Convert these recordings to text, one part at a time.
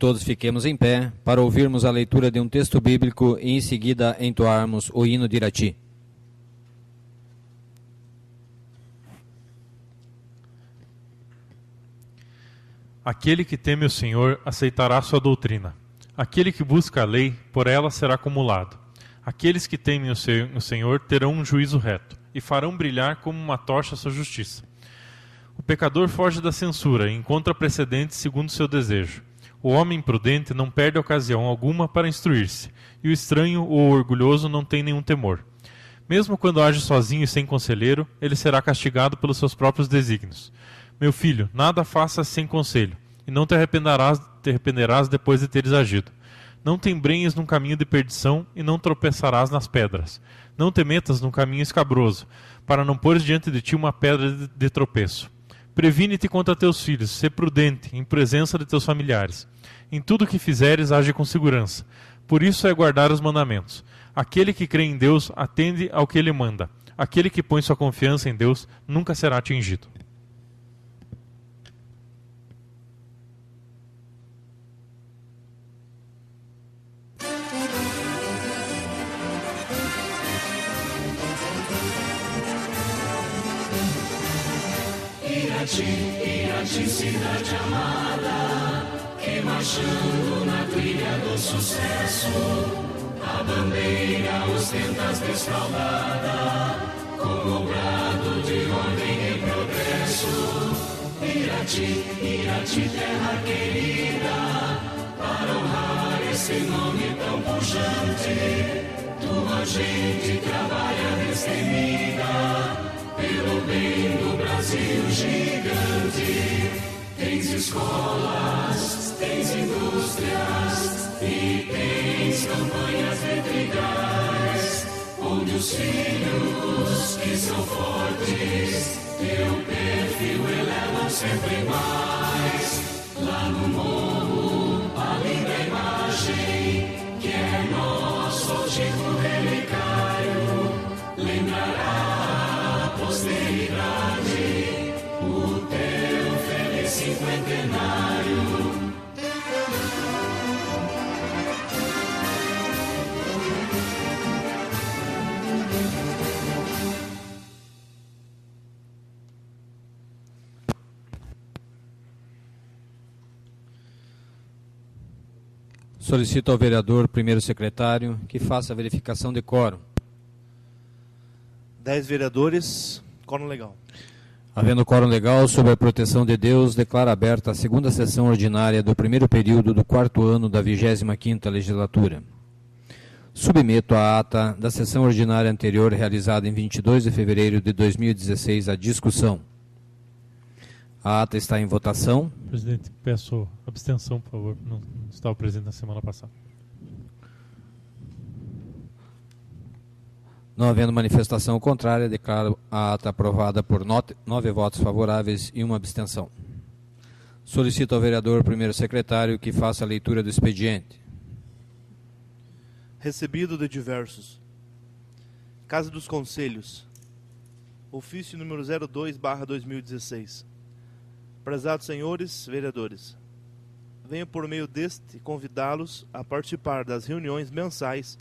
Todos fiquemos em pé para ouvirmos a leitura de um texto bíblico e em seguida entoarmos o hino de Irati. Aquele que teme o Senhor aceitará sua doutrina. Aquele que busca a lei, por ela será acumulado. Aqueles que temem o Senhor terão um juízo reto e farão brilhar como uma tocha sua justiça. O pecador foge da censura e encontra precedentes segundo seu desejo. O homem imprudente não perde ocasião alguma para instruir-se, e o estranho ou orgulhoso não tem nenhum temor. Mesmo quando age sozinho e sem conselheiro, ele será castigado pelos seus próprios desígnios. Meu filho, nada faças sem conselho, e não te arrependerás depois de teres agido. Não te embrenhes num caminho de perdição, e não tropeçarás nas pedras. Não te metas num caminho escabroso, para não pôres diante de ti uma pedra de tropeço. Previne-te contra teus filhos, sê prudente, em presença de teus familiares. Em tudo o que fizeres, age com segurança. Por isso é guardar os mandamentos. Aquele que crê em Deus, atende ao que Ele manda. Aquele que põe sua confiança em Deus, nunca será atingido. Irati, cidade amada, que marchando na trilha do sucesso, a bandeira ostenta desfraldada, com o brado de ordem e progresso. Irati, terra querida, para honrar esse nome tão pujante, tua gente trabalha destemida, pelo bem do Brasil gigante. Tens escolas, tens indústrias e tens campanhas de trigais, onde os filhos que são fortes teu perfil elevam sempre mais. Lá no morro, a linda imagem que é nosso antigo relicário lembrará posteridade o teu feliz cinquentenário. Solicito ao vereador primeiro secretário que faça a verificação de quórum. 10 vereadores, quórum legal. Havendo quórum legal, sob a proteção de Deus, declaro aberta a segunda sessão ordinária do primeiro período do quarto ano da 25ª legislatura. Submeto a ata da sessão ordinária anterior, realizada em 22 de fevereiro de 2016, à discussão. A ata está em votação. Presidente, peço abstenção, por favor. Não estava presente na semana passada. Não havendo manifestação contrária, declaro a ata aprovada por 9 votos favoráveis e uma abstenção. Solicito ao vereador primeiro secretário que faça a leitura do expediente. Recebido de diversos. Casa dos Conselhos. Ofício número 02/2016. Prezados senhores vereadores, venho por meio deste convidá-los a participar das reuniões mensais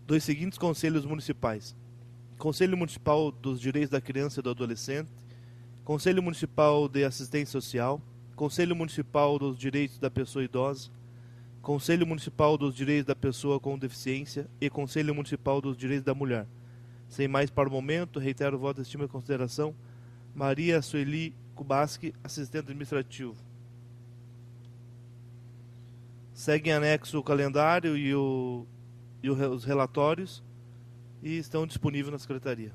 dos seguintes conselhos municipais: Conselho Municipal dos Direitos da Criança e do Adolescente, Conselho Municipal de Assistência Social, Conselho Municipal dos Direitos da Pessoa Idosa, Conselho Municipal dos Direitos da Pessoa com Deficiência e Conselho Municipal dos Direitos da Mulher. Sem mais para o momento, reitero o voto de estima e consideração. Maria Sueli Kubaski, assistente administrativo. Segue em anexo o calendário e os relatórios e estão disponíveis na secretaria.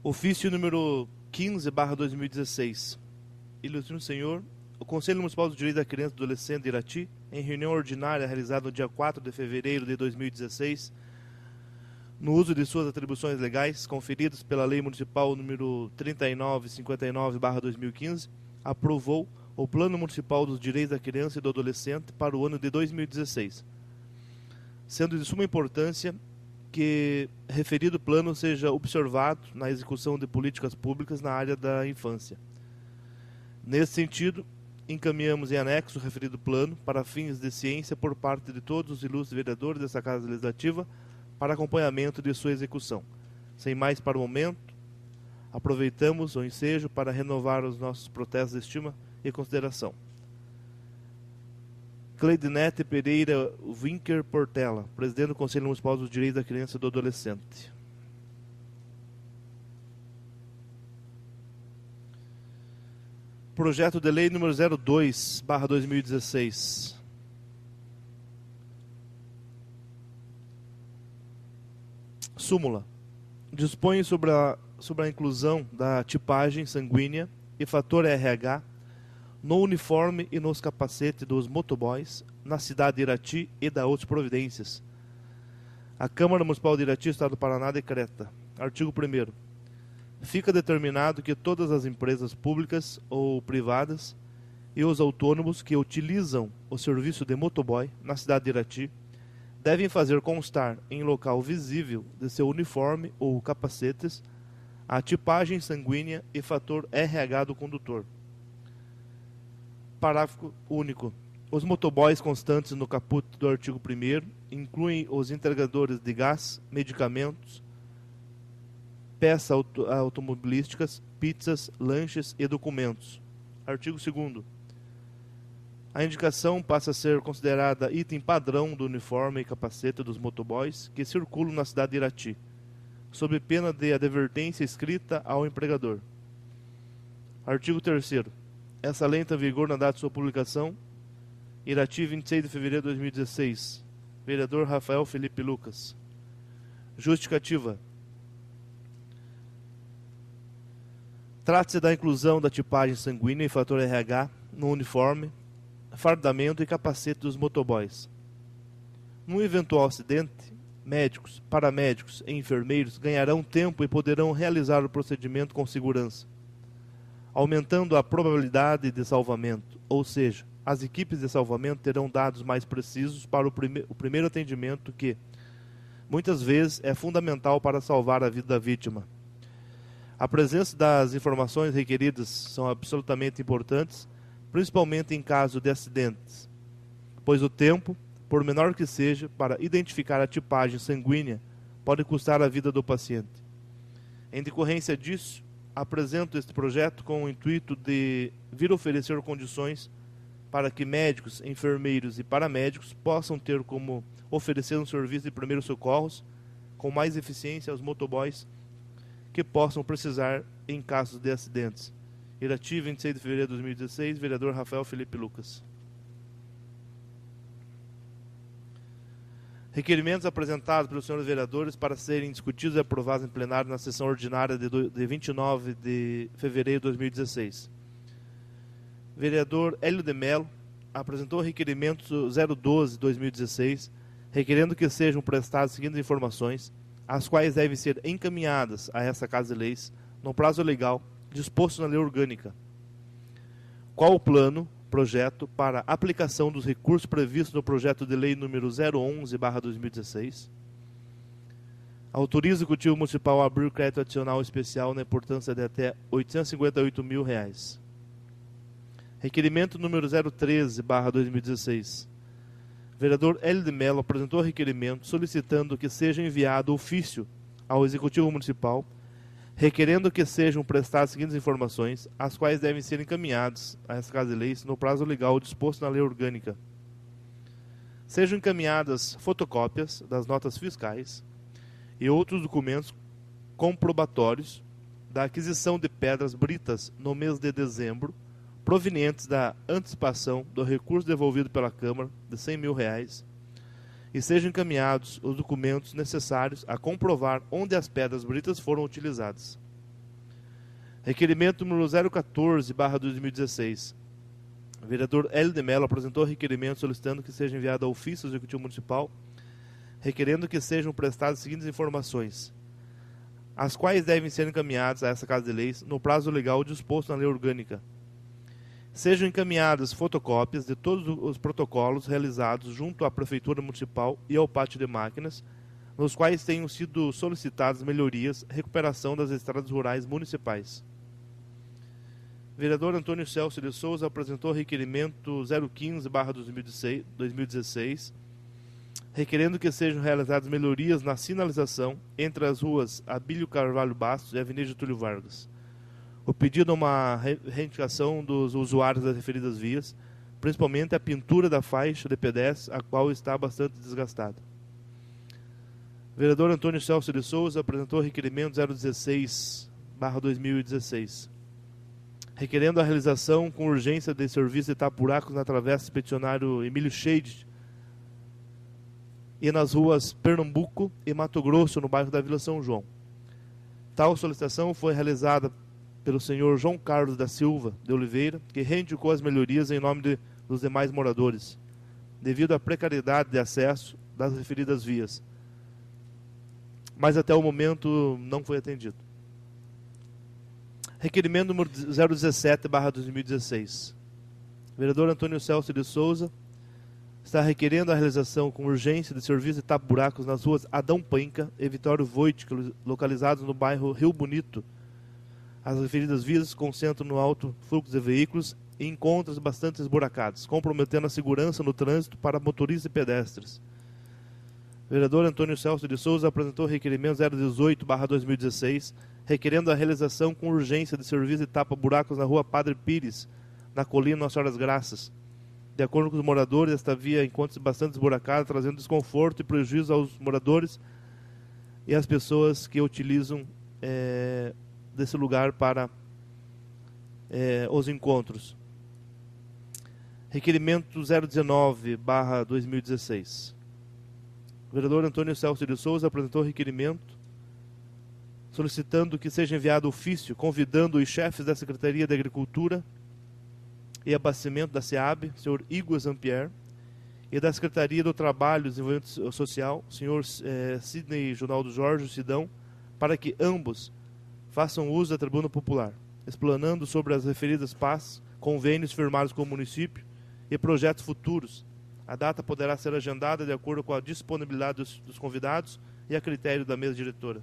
Ofício número 15/2016. Ilustre Senhor, o Conselho Municipal dos Direitos da Criança e do Adolescente de Irati, em reunião ordinária realizada no dia 4 de fevereiro de 2016, no uso de suas atribuições legais conferidas pela Lei Municipal número 3959/2015, aprovou o Plano Municipal dos Direitos da Criança e do Adolescente para o ano de 2016, sendo de suma importância que referido plano seja observado na execução de políticas públicas na área da infância. Nesse sentido, encaminhamos em anexo o referido plano para fins de ciência por parte de todos os ilustres vereadores dessa Casa Legislativa para acompanhamento de sua execução. Sem mais para o momento, aproveitamos o ensejo para renovar os nossos protestos de estima e consideração. Cleidinete Pereira Winker Portela, presidente do Conselho Municipal dos Direitos da Criança e do Adolescente. Projeto de Lei número 02/2016. Súmula. Dispõe sobre a inclusão da tipagem sanguínea e fator RH no uniforme e nos capacetes dos motoboys na cidade de Irati e da outras providências. A Câmara Municipal de Irati, Estado do Paraná, decreta. Artigo 1º. Fica determinado que todas as empresas públicas ou privadas e os autônomos que utilizam o serviço de motoboy na cidade de Irati devem fazer constar em local visível de seu uniforme ou capacetes a tipagem sanguínea e fator RH do condutor. Parágrafo único. Os motoboys constantes no caput do artigo 1º incluem os entregadores de gás, medicamentos, peças automobilísticas, pizzas, lanches e documentos. Artigo 2º. A indicação passa a ser considerada item padrão do uniforme e capacete dos motoboys que circulam na cidade de Irati, sob pena de advertência escrita ao empregador. Artigo 3º. Essa lei entra em vigor na data de sua publicação. Irati, 26 de fevereiro de 2016. Vereador Rafael Felipe Lucas. Justificativa. Trata-se da inclusão da tipagem sanguínea e fator RH no uniforme, fardamento e capacete dos motoboys. Num eventual acidente, médicos, paramédicos e enfermeiros ganharão tempo e poderão realizar o procedimento com segurança, aumentando a probabilidade de salvamento, ou seja, as equipes de salvamento terão dados mais precisos para o primeiro atendimento que, muitas vezes, é fundamental para salvar a vida da vítima. A presença das informações requeridas são absolutamente importantes, principalmente em caso de acidentes, pois o tempo, por menor que seja, para identificar a tipagem sanguínea pode custar a vida do paciente. Em decorrência disso, apresento este projeto com o intuito de vir oferecer condições para que médicos, enfermeiros e paramédicos possam ter como oferecer um serviço de primeiros socorros com mais eficiência aos motoboys que possam precisar em casos de acidentes. Irati, 26 de fevereiro de 2016, vereador Rafael Felipe Lucas. Requerimentos apresentados pelos senhores vereadores para serem discutidos e aprovados em plenário na sessão ordinária de 29 de fevereiro de 2016. Vereador Hélio de Mello apresentou o requerimento 012/2016, requerendo que sejam prestadas as seguintes informações, as quais devem ser encaminhadas a essa Casa de Leis no prazo legal disposto na lei orgânica. Qual o plano, projeto para aplicação dos recursos previstos no projeto de lei número 011/2016. Autoriza o Executivo Municipal a abrir crédito adicional especial na importância de até R$ 858.000. Requerimento número 013/2016. Vereador Hélio de Mello apresentou requerimento solicitando que seja enviado ofício ao Executivo Municipal requerendo que sejam prestadas as seguintes informações, as quais devem ser encaminhadas a essa Casa de Leis no prazo legal disposto na lei orgânica. Sejam encaminhadas fotocópias das notas fiscais e outros documentos comprobatórios da aquisição de pedras britas no mês de dezembro, provenientes da antecipação do recurso devolvido pela Câmara de R$ 100.000, e sejam encaminhados os documentos necessários a comprovar onde as pedras britas foram utilizadas. Requerimento número 014/2016. O vereador Hélio de Mello apresentou requerimento solicitando que seja enviado ao ofício do Executivo Municipal, requerendo que sejam prestadas as seguintes informações, as quais devem ser encaminhadas a essa Casa de Leis no prazo legal disposto na lei orgânica. Sejam encaminhadas fotocópias de todos os protocolos realizados junto à Prefeitura Municipal e ao Pátio de Máquinas, nos quais tenham sido solicitadas melhorias, recuperação das estradas rurais municipais. Vereador Antônio Celso de Souza apresentou requerimento 015/2016, requerendo que sejam realizadas melhorias na sinalização entre as ruas Abílio Carvalho Bastos e Avenida Getúlio Vargas. O pedido é uma reivindicação dos usuários das referidas vias, principalmente a pintura da faixa de pedestres, a qual está bastante desgastada. Vereador Antônio Celso de Souza apresentou requerimento 016/2016, requerendo a realização com urgência de serviço de tapa-buracos na travessa expedicionário Emílio Scheide e nas ruas Pernambuco e Mato Grosso, no bairro da Vila São João. Tal solicitação foi realizada pelo senhor João Carlos da Silva de Oliveira, que reivindicou as melhorias em nome dos demais moradores, devido à precariedade de acesso das referidas vias. Mas até o momento não foi atendido. Requerimento número 017/2016. Vereador Antônio Celso de Souza está requerendo a realização com urgência de serviço de tapa-buracos nas ruas Adão Penca e Vitório Voit, localizados no bairro Rio Bonito. As referidas vias se concentram no alto fluxo de veículos e encontros bastante esburacados, comprometendo a segurança no trânsito para motoristas e pedestres. Vereador Antônio Celso de Souza apresentou requerimento 018/2016, requerendo a realização com urgência de serviço de tapa-buracos na rua Padre Pires, na colina Nossa Senhora das Graças. De acordo com os moradores, esta via encontra-se bastante esburacada, trazendo desconforto e prejuízo aos moradores e às pessoas que utilizam desse lugar para os encontros. Requerimento 019/2016. O vereador Antônio Celso de Souza apresentou requerimento solicitando que seja enviado ofício convidando os chefes da Secretaria de Agricultura e Abastecimento da SEAB, senhor Igor Zampier, e da Secretaria do Trabalho e Desenvolvimento Social, senhor Sidney Ronaldo Jorge Sidão, para que ambos façam uso da tribuna popular, explanando sobre as referidas PAS, convênios firmados com o município e projetos futuros. A data poderá ser agendada de acordo com a disponibilidade dos convidados e a critério da mesa diretora.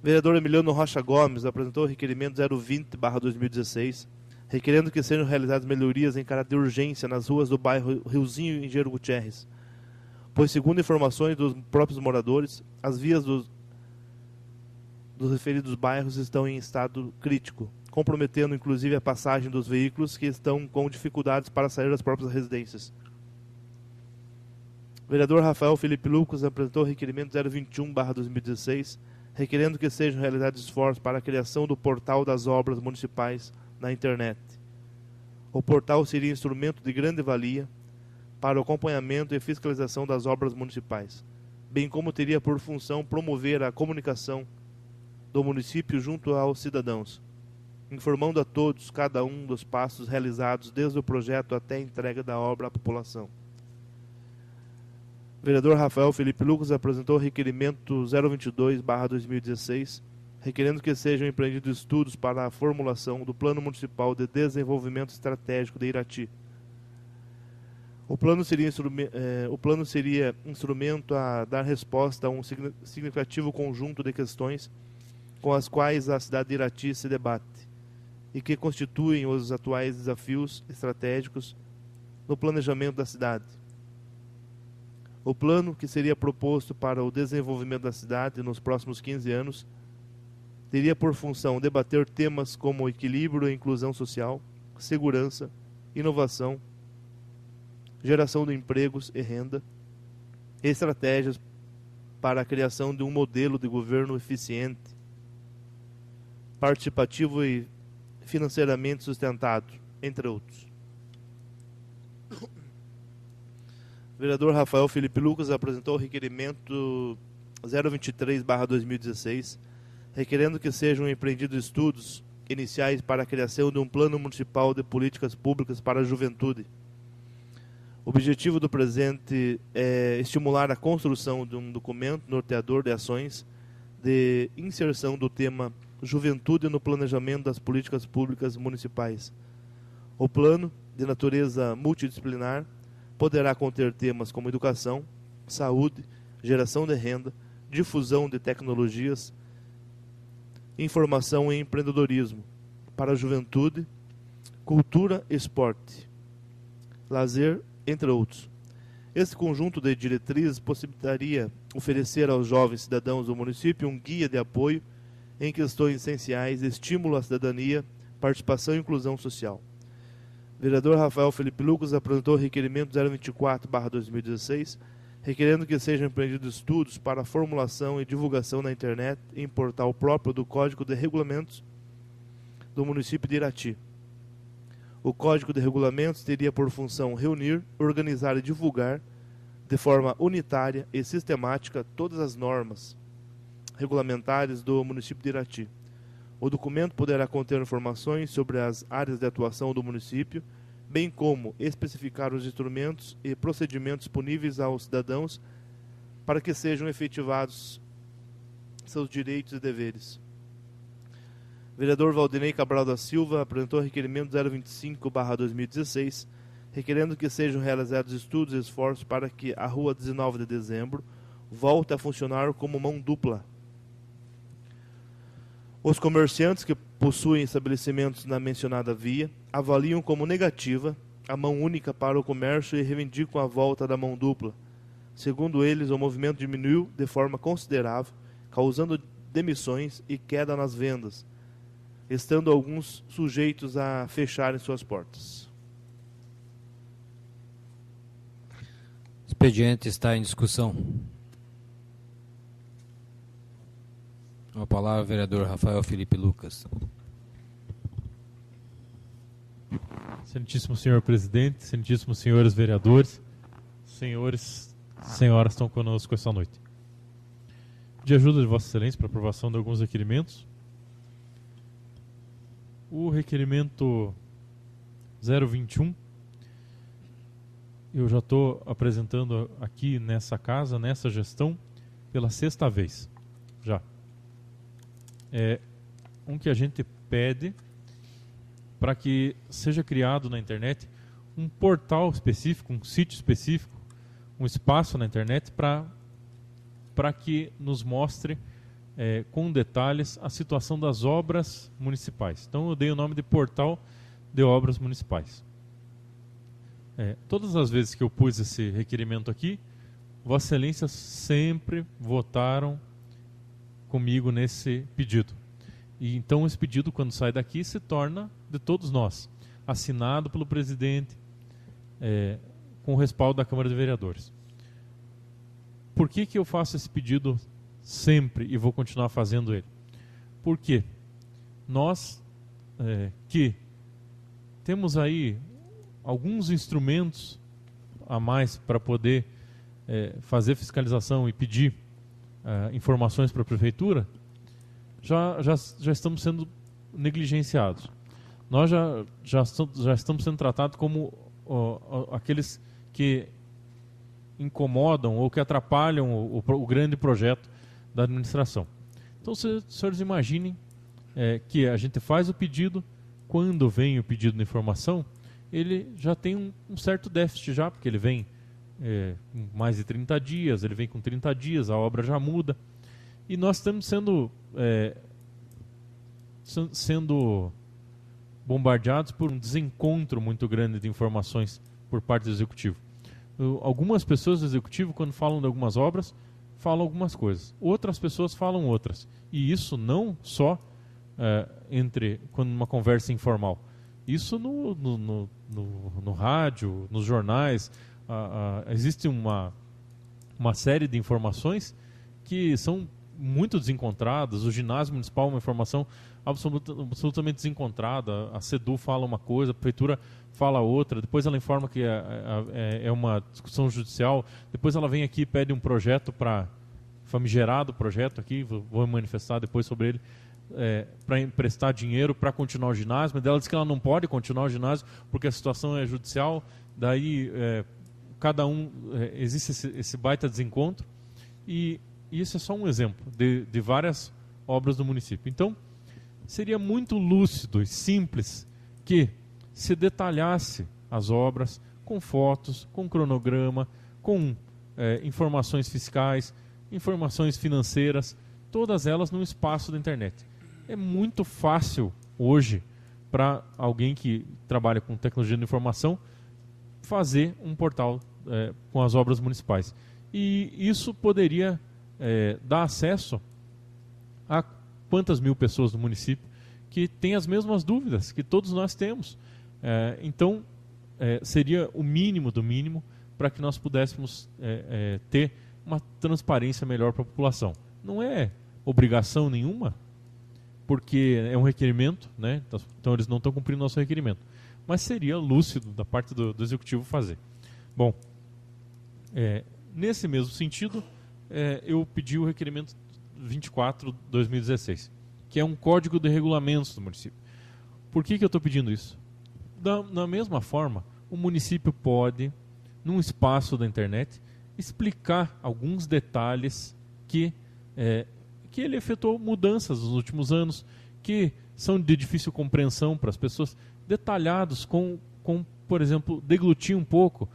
Vereador Emiliano Rocha Gomes apresentou o requerimento 020/2016, requerendo que sejam realizadas melhorias em caráter de urgência nas ruas do bairro Riozinho e Engenheiro Gutierrez, pois, segundo informações dos próprios moradores, as vias dos referidos bairros estão em estado crítico, comprometendo inclusive a passagem dos veículos que estão com dificuldades para sair das próprias residências. O vereador Rafael Felipe Lucas apresentou o requerimento 021/2016, requerendo que sejam realizados esforços para a criação do portal das obras municipais na internet. O portal seria instrumento de grande valia para o acompanhamento e fiscalização das obras municipais, bem como teria por função promover a comunicação do município junto aos cidadãos, informando a todos cada um dos passos realizados desde o projeto até a entrega da obra à população. O vereador Rafael Felipe Lucas apresentou o requerimento 022/2016, requerendo que sejam empreendidos estudos para a formulação do Plano Municipal de Desenvolvimento Estratégico de Irati. O plano seria instrumento a dar resposta a um significativo conjunto de questões com as quais a cidade de Irati se debate e que constituem os atuais desafios estratégicos no planejamento da cidade. O plano, que seria proposto para o desenvolvimento da cidade nos próximos 15 anos, teria por função debater temas como equilíbrio e inclusão social, segurança, inovação, geração de empregos e renda, e estratégias para a criação de um modelo de governo eficiente, participativo e financeiramente sustentado, entre outros. O vereador Rafael Felipe Lucas apresentou o requerimento 023/2016, requerendo que sejam empreendidos estudos iniciais para a criação de um plano municipal de políticas públicas para a juventude. O objetivo do presente é estimular a construção de um documento norteador de ações de inserção do tema juventude no planejamento das políticas públicas municipais. O plano, de natureza multidisciplinar, poderá conter temas como educação, saúde, geração de renda, difusão de tecnologias, informação e empreendedorismo, para a juventude, cultura, esporte, lazer, entre outros. Esse conjunto de diretrizes possibilitaria oferecer aos jovens cidadãos do município um guia de apoio em questões essenciais, estímulo à cidadania, participação e inclusão social. O vereador Rafael Felipe Lucas apresentou o requerimento 024/2016, requerendo que sejam empreendidos estudos para a formulação e divulgação na internet em portal próprio do Código de Regulamentos do município de Irati. O Código de Regulamentos teria por função reunir, organizar e divulgar de forma unitária e sistemática todas as normas regulamentares do município de Irati. O documento poderá conter informações sobre as áreas de atuação do município, bem como especificar os instrumentos e procedimentos disponíveis aos cidadãos para que sejam efetivados seus direitos e deveres. O vereador Valdinei Cabral da Silva apresentou o requerimento 025/2016, requerendo que sejam realizados estudos e esforços para que a Rua 19 de Dezembro volte a funcionar como mão dupla. Os comerciantes que possuem estabelecimentos na mencionada via avaliam como negativa a mão única para o comércio e reivindicam a volta da mão dupla. Segundo eles, o movimento diminuiu de forma considerável, causando demissões e queda nas vendas, estando alguns sujeitos a fecharem suas portas. O expediente está em discussão. A palavra ao vereador Rafael Felipe Lucas. Excelentíssimo senhor presidente, excelentíssimos senhores vereadores, senhores, senhoras estão conosco esta noite. De ajuda de Vossa Excelência para aprovação de alguns requerimentos. O requerimento 021, eu já estou apresentando aqui nessa casa, nessa gestão, pela 6ª vez, já. É um que a gente pede para que seja criado na internet um portal específico, um sítio específico, um espaço na internet para que nos mostre com detalhes a situação das obras municipais. Então eu dei o nome de Portal de Obras Municipais. Todas as vezes que eu pus esse requerimento aqui, Vossa Excelência sempre votaram comigo nesse pedido. E então esse pedido, quando sai daqui, se torna de todos nós, assinado pelo presidente, com o respaldo da Câmara de Vereadores. Por que eu faço esse pedido sempre e vou continuar fazendo ele? Porque nós que temos aí alguns instrumentos a mais para poder fazer fiscalização e pedir informações para a prefeitura, já estamos sendo negligenciados. Nós já estamos sendo tratados como aqueles que incomodam ou que atrapalham o grande projeto da administração. Então, senhores imaginem que a gente faz o pedido, quando vem o pedido de informação, ele já tem um certo déficit já, porque ele vem com mais de 30 dias, ele vem com 30 dias, a obra já muda. E nós estamos sendo bombardeados por um desencontro muito grande de informações por parte do Executivo. Algumas pessoas do Executivo, quando falam de algumas obras, falam algumas coisas. Outras pessoas falam outras. E isso não só quando uma conversa informal. Isso no rádio, nos jornais. Existe uma série de informações que são muito desencontradas. O ginásio municipal é uma informação absolutamente desencontrada. A SEDU fala uma coisa, a prefeitura fala outra, depois ela informa que é uma discussão judicial, depois ela vem aqui e pede um projeto famigerado projeto aqui, vou manifestar depois sobre ele, para emprestar dinheiro para continuar o ginásio, mas ela diz que ela não pode continuar o ginásio porque a situação é judicial. Daí cada um, existe esse baita desencontro, e isso é só um exemplo de várias obras do município. Então, seria muito lúcido e simples que se detalhasse as obras com fotos, com cronograma, com informações fiscais, informações financeiras, todas elas no espaço da internet. É muito fácil hoje para alguém que trabalha com tecnologia de informação fazer um portal com as obras municipais. E isso poderia dar acesso a quantas mil pessoas no município que têm as mesmas dúvidas que todos nós temos. Então, seria o mínimo do mínimo para que nós pudéssemos ter uma transparência melhor para a população. Não é obrigação nenhuma, porque é um requerimento, né? Então eles não estão cumprindo nosso requerimento. Mas seria lúcido da parte do Executivo fazer. Bom, nesse mesmo sentido, eu pedi o requerimento 24/2016, que é um código de regulamentos do município. Por que eu estou pedindo isso? Da mesma forma, o município pode, num espaço da internet, explicar alguns detalhes que ele efetuou mudanças nos últimos anos, que são de difícil compreensão para as pessoas, detalhados com, por exemplo, deglutir um pouco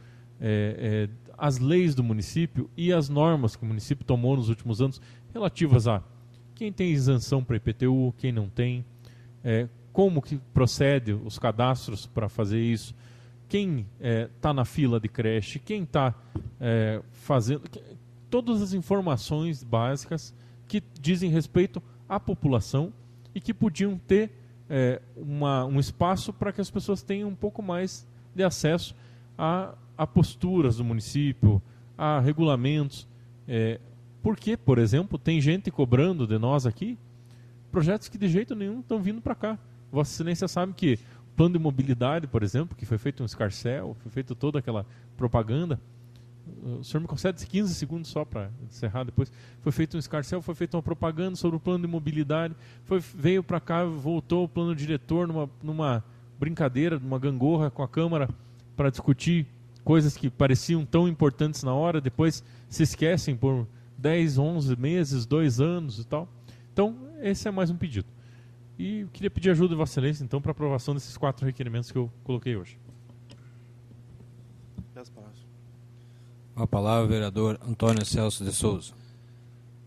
as leis do município e as normas que o município tomou nos últimos anos relativas a quem tem isenção para IPTU, quem não tem, como que procede os cadastros para fazer isso, quem está na fila de creche, quem está fazendo... Todas as informações básicas que dizem respeito à população e que podiam ter um espaço para que as pessoas tenham um pouco mais de acesso a posturas do município, a regulamentos. Porque, por exemplo, tem gente cobrando de nós aqui projetos que de jeito nenhum estão vindo para cá. Vossa Excelência sabe que o plano de mobilidade, por exemplo, que foi feito um escarcéu, foi feito toda aquela propaganda. O senhor me concede 15 segundos só para encerrar depois. Foi feito um escarcéu, foi feita uma propaganda sobre o plano de mobilidade, veio para cá, voltou o plano diretor numa brincadeira, numa gangorra com a Câmara para discutir coisas que pareciam tão importantes na hora, depois se esquecem por 10, 11 meses, 2 anos e tal. Então, esse é mais um pedido. E eu queria pedir ajuda de Vossa Excelência, então, para aprovação desses 4 requerimentos que eu coloquei hoje. Com a palavra, o vereador Antônio Celso de Souza.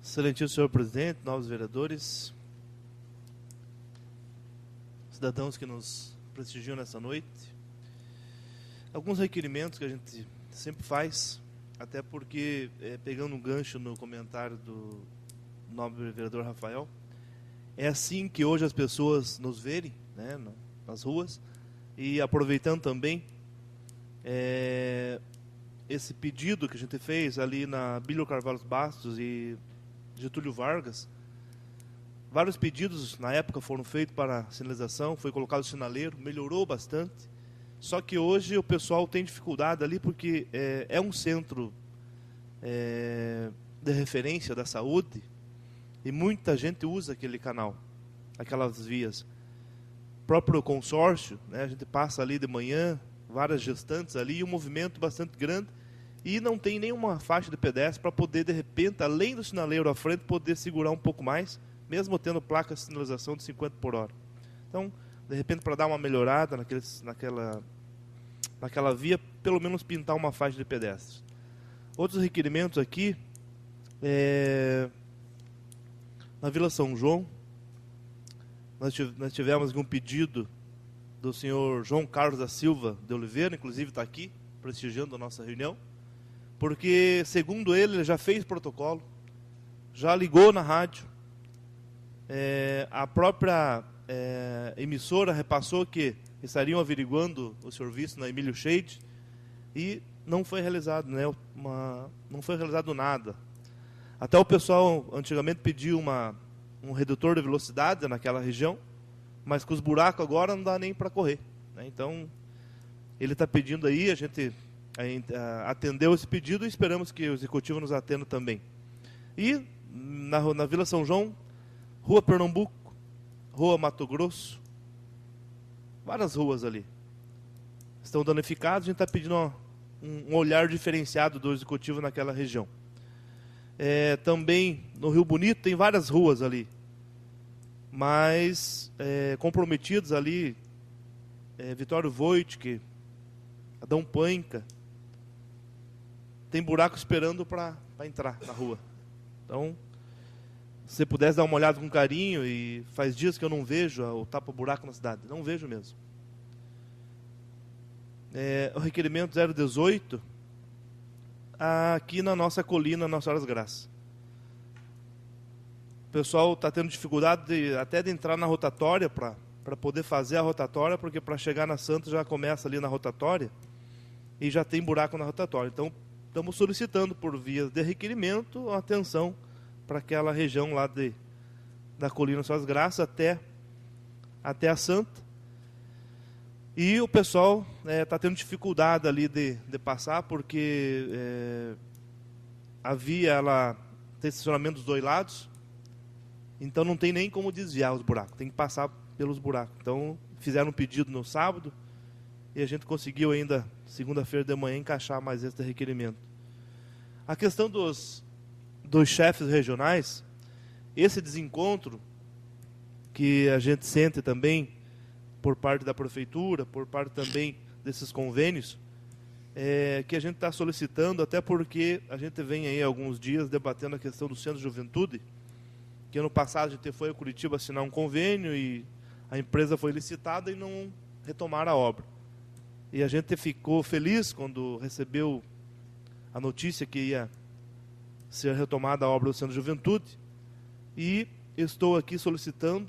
Excelentíssimo senhor presidente, novos vereadores, cidadãos que nos prestigiam nessa noite. Alguns requerimentos que a gente sempre faz, até porque, pegando um gancho no comentário do nobre vereador Rafael, é assim que hoje as pessoas nos verem, né, nas ruas, e aproveitando também esse pedido que a gente fez ali na Bílio Carvalho Bastos e Getúlio Vargas. Vários pedidos na época foram feitos para sinalização, foi colocado sinaleiro, melhorou bastante. Só que hoje o pessoal tem dificuldade ali porque é um centro de referência da saúde e muita gente usa aquele canal, aquelas vias. O próprio consórcio, né, a gente passa ali de manhã, várias gestantes ali, e um movimento bastante grande, e não tem nenhuma faixa de pedestre para poder, de repente, além do sinaleiro à frente, poder segurar um pouco mais, mesmo tendo placa de sinalização de 50 por hora. Então, de repente, para dar uma melhorada naquela via, pelo menos pintar uma faixa de pedestres. Outros requerimentos aqui, na Vila São João, nós tivemos um pedido do senhor João Carlos da Silva de Oliveira, inclusive está aqui, prestigiando a nossa reunião, porque, segundo ele já fez protocolo, já ligou na rádio, a própria emissora repassou que estariam averiguando o serviço na Emílio Shade e não foi realizado, né, não foi realizado nada. Até o pessoal antigamente pediu um redutor de velocidade naquela região, mas com os buracos agora não dá nem para correr, né? Então, ele está pedindo aí, a gente atendeu esse pedido e esperamos que o Executivo nos atenda também. E na Vila São João, Rua Pernambuco, Rua Mato Grosso, várias ruas ali estão danificadas, a gente está pedindo um olhar diferenciado do Executivo naquela região. Também no Rio Bonito tem várias ruas ali, mas comprometidos ali, Vitório Voit, Adão Panca, tem buraco esperando para entrar na rua. Então, se você pudesse dar uma olhada com carinho, e faz dias que eu não vejo o tapa-buraco na cidade. Não vejo mesmo. O requerimento 018, aqui na nossa colina, Nossa Senhora das Graças. O pessoal está tendo dificuldade até de entrar na rotatória para poder fazer a rotatória, porque para chegar na Santa já começa ali na rotatória e já tem buraco na rotatória. Então, estamos solicitando por via de requerimento a atenção para aquela região lá da colina Nossa Senhora das Graças até a Santa. E o pessoal está tendo dificuldade ali de passar, porque a via tem estacionamento dos dois lados, então não tem nem como desviar os buracos, tem que passar pelos buracos. Então fizeram um pedido no sábado e a gente conseguiu ainda, segunda-feira de manhã, encaixar mais esse requerimento. A questão dos chefes regionais, esse desencontro que a gente sente também por parte da prefeitura, por parte também desses convênios, que a gente está solicitando, até porque a gente vem aí há alguns dias debatendo a questão do Centro de Juventude, que ano passado a gente foi a Curitiba assinar um convênio e a empresa foi licitada e não retomaram a obra. E a gente ficou feliz quando recebeu a notícia que ia ser retomada a obra do Centro de Juventude, e estou aqui solicitando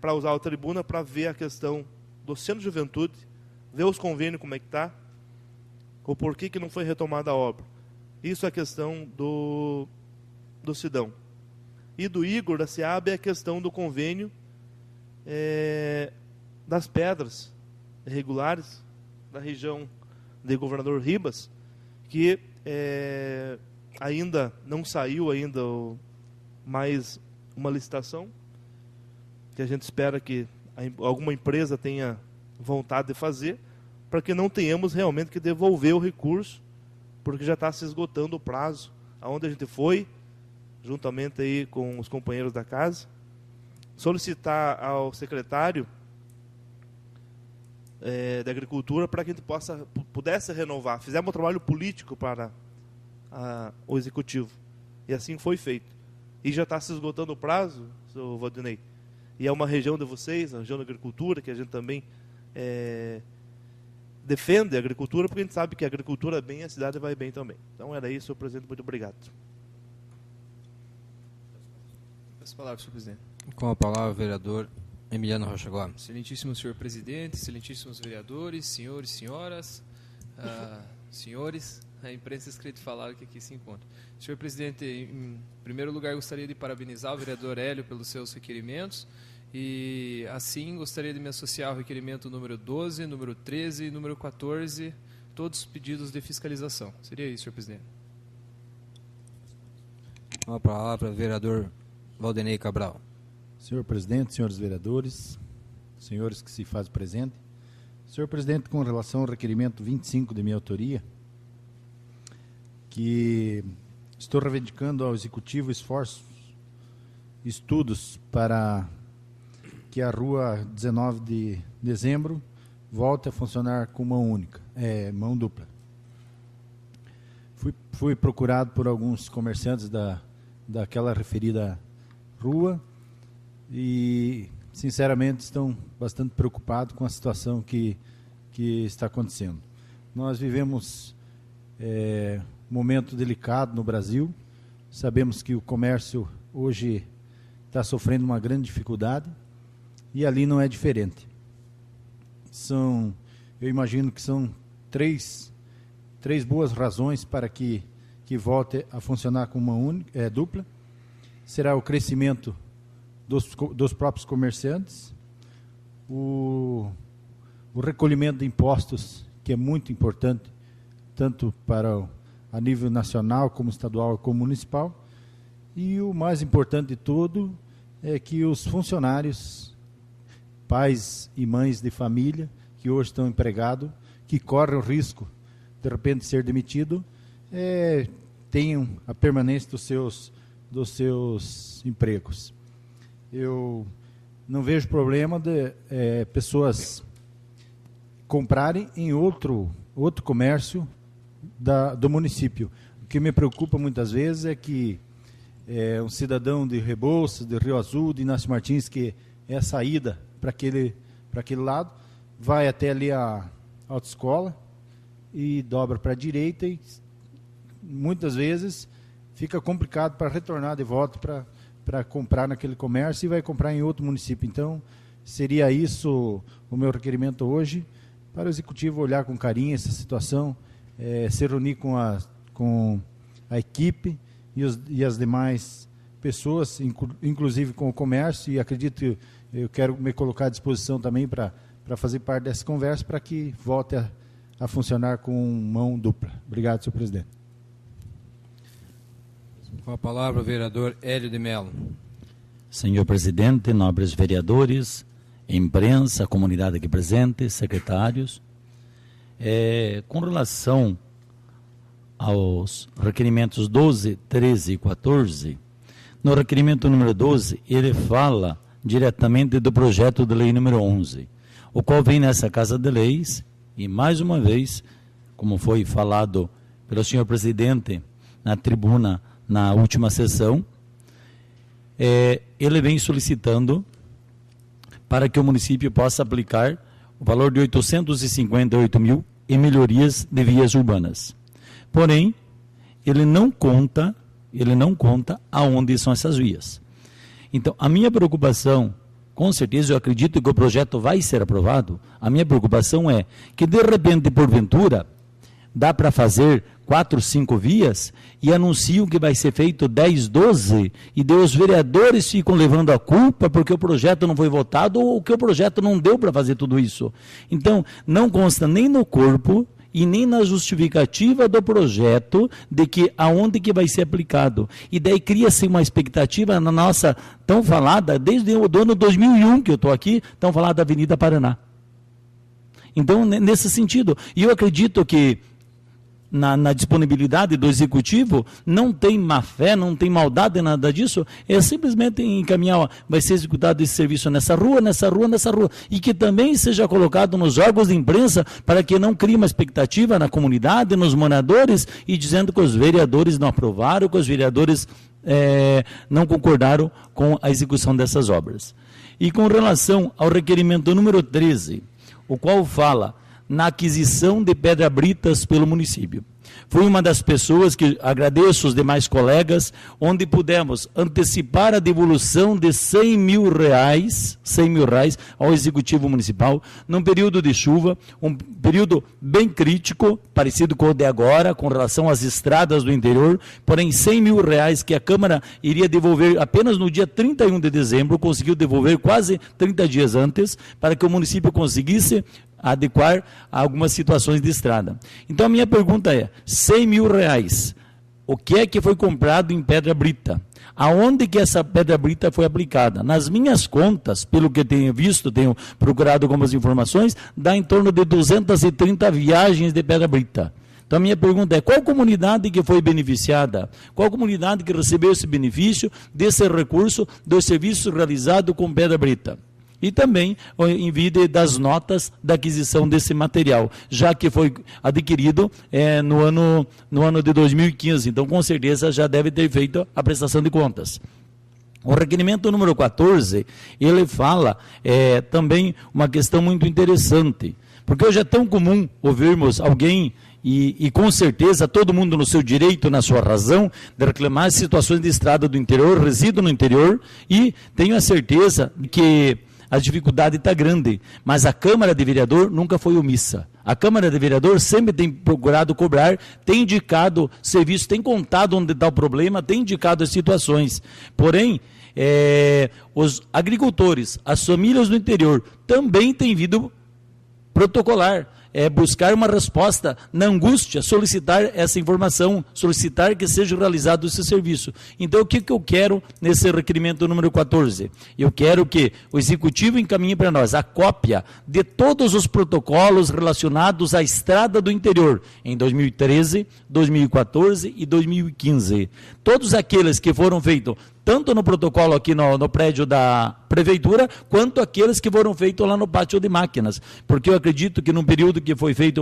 para usar a tribuna para ver a questão do Centro de Juventude, ver os convênios como é que está, o porquê que não foi retomada a obra. Isso é a questão do Sidão. E do Igor, da SEAB, é a questão do convênio das pedras irregulares da região de Governador Ribas, que ainda não saiu mais uma licitação, que a gente espera que alguma empresa tenha vontade de fazer, para que não tenhamos realmente que devolver o recurso, porque já está se esgotando o prazo. Aonde a gente foi, juntamente aí com os companheiros da casa, solicitar ao secretário da Agricultura para que a gente pudesse renovar. Fizemos um trabalho político para o Executivo, e assim foi feito. E já está se esgotando o prazo, seu Valdinei. E é uma região de vocês, a região da agricultura, que a gente também defende a agricultura, porque a gente sabe que a agricultura bem, a cidade vai bem também. Então era isso, senhor presidente, muito obrigado. As palavras, senhor presidente. Com a palavra, o vereador Emiliano Rocha Gomes. Excelentíssimo senhor presidente, excelentíssimos vereadores, senhores, senhoras, senhores, a imprensa inscrita falaram que aqui se encontra. Senhor presidente, em primeiro lugar gostaria de parabenizar o vereador Hélio pelos seus requerimentos e assim gostaria de me associar ao requerimento número 12, número 13 e número 14, todos pedidos de fiscalização. Seria isso, senhor presidente. Com a palavra, o vereador Valdinei Cabral. Senhor presidente, senhores vereadores, senhores que se fazem presente. Senhor presidente, com relação ao requerimento 25 de minha autoria, que estou reivindicando ao Executivo esforços, estudos para que a rua 19 de dezembro volte a funcionar com mão única, mão dupla. Fui procurado por alguns comerciantes daquela referida rua e, sinceramente, estão bastante preocupados com a situação que está acontecendo. Nós vivemos um momento delicado no Brasil, sabemos que o comércio hoje está sofrendo uma grande dificuldade e ali não é diferente. Eu imagino que são três boas razões para que volte a funcionar com uma dupla. Será o crescimento dos próprios comerciantes, o recolhimento de impostos, que é muito importante, tanto a nível nacional, como estadual, como municipal, e o mais importante de tudo é que os funcionários, pais e mães de família, que hoje estão empregados, que correm o risco, de repente, de ser demitido, tenham a permanência dos seus empregos. Eu não vejo problema de pessoas comprarem em outro comércio do município. O que me preocupa muitas vezes é que um cidadão de Rebouças, de Rio Azul, de Inácio Martins, que é a saída para aquele lado, vai até ali a autoescola e dobra para a direita e muitas vezes fica complicado para retornar de volta para comprar naquele comércio e vai comprar em outro município. Então, seria isso o meu requerimento hoje, para o Executivo olhar com carinho essa situação, se reunir com a equipe e as demais pessoas, inclusive com o comércio, e acredito, eu quero me colocar à disposição também para fazer parte dessa conversa, para que volte a funcionar com mão dupla. Obrigado, senhor presidente. Com a palavra o vereador Hélio de Mello. Senhor presidente, nobres vereadores, imprensa, comunidade aqui presente, secretários, com relação aos requerimentos 12, 13 e 14, no requerimento número 12, ele fala diretamente do projeto de lei número 11, o qual vem nessa Casa de Leis, e mais uma vez, como foi falado pelo senhor presidente na tribuna na última sessão, ele vem solicitando para que o município possa aplicar o valor de 858 mil em melhorias de vias urbanas. Porém, ele não conta aonde são essas vias. Então, a minha preocupação, com certeza eu acredito que o projeto vai ser aprovado, a minha preocupação é que de repente, porventura, dá para fazer 4, 5 vias e anunciam que vai ser feito 10, 12 e daí os vereadores ficam levando a culpa porque o projeto não foi votado ou que o projeto não deu para fazer tudo isso. Então, não consta nem no corpo e nem na justificativa do projeto de que aonde que vai ser aplicado. E daí cria-se uma expectativa na nossa tão falada, desde o ano 2001 que eu estou aqui, tão falada da Avenida Paraná. Então, nesse sentido, e eu acredito que na disponibilidade do Executivo, não tem má fé, não tem maldade, nada disso, é simplesmente encaminhar, vai ser executado esse serviço nessa rua, e que também seja colocado nos órgãos de imprensa, para que não crie uma expectativa na comunidade, nos moradores, e dizendo que os vereadores não aprovaram, que os vereadores não concordaram com a execução dessas obras. E com relação ao requerimento número 13, o qual fala na aquisição de pedra-britas pelo município. Fui uma das pessoas que agradeço os demais colegas, onde pudemos antecipar a devolução de 100 mil reais ao Executivo Municipal, num período de chuva, um período bem crítico, parecido com o de agora, com relação às estradas do interior, porém 100 mil reais que a Câmara iria devolver apenas no dia 31 de dezembro, conseguiu devolver quase 30 dias antes, para que o município conseguisse adequar a algumas situações de estrada. Então a minha pergunta é, 100 mil reais, o que é que foi comprado em pedra brita? Aonde que essa pedra brita foi aplicada? Nas minhas contas, pelo que tenho visto, tenho procurado algumas informações, dá em torno de 230 viagens de pedra brita. Então a minha pergunta é, qual comunidade que foi beneficiada? Qual comunidade que recebeu esse benefício, desse recurso, dos serviços realizados com pedra brita? E também o envio das notas da aquisição desse material, já que foi adquirido no ano de 2015, então com certeza já deve ter feito a prestação de contas. O requerimento número 14, ele fala também uma questão muito interessante, porque hoje é tão comum ouvirmos alguém, e com certeza todo mundo no seu direito, na sua razão, de reclamar situações de estrada do interior, resíduo no interior, e tenho a certeza que a dificuldade está grande, mas a Câmara de Vereador nunca foi omissa. A Câmara de Vereador sempre tem procurado cobrar, tem indicado serviço, tem contado onde está o problema, tem indicado as situações. Porém, os agricultores, as famílias do interior, também têm vindo protocolar, buscar uma resposta na angústia, solicitar essa informação, solicitar que seja realizado esse serviço. Então, o que eu quero nesse requerimento número 14? Eu quero que o Executivo encaminhe para nós a cópia de todos os protocolos relacionados à estrada do interior, em 2013, 2014 e 2015. Todos aqueles que foram feitos tanto no protocolo aqui no prédio da prefeitura, quanto aqueles que foram feitos lá no pátio de máquinas. Porque eu acredito que num período que foi feita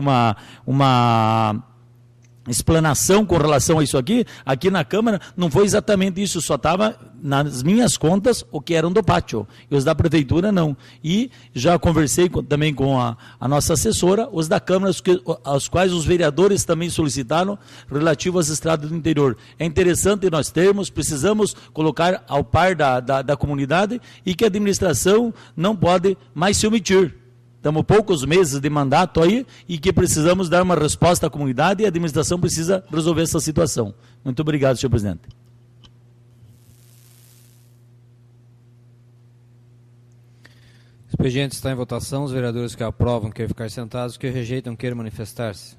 explanação com relação a isso aqui na Câmara não foi exatamente isso, só estava nas minhas contas o que eram do pátio, e os da Prefeitura não. E já conversei também com a nossa assessora, os da Câmara, aos quais os vereadores também solicitaram, relativo às estradas do interior. É interessante nós precisamos colocar ao par da comunidade, e que a administração não pode mais se omitir. Estamos poucos meses de mandato aí e que precisamos dar uma resposta à comunidade, e a administração precisa resolver essa situação. Muito obrigado, senhor presidente. O expediente está em votação. Os vereadores que aprovam querem ficar sentados, os que rejeitam querem manifestar-se.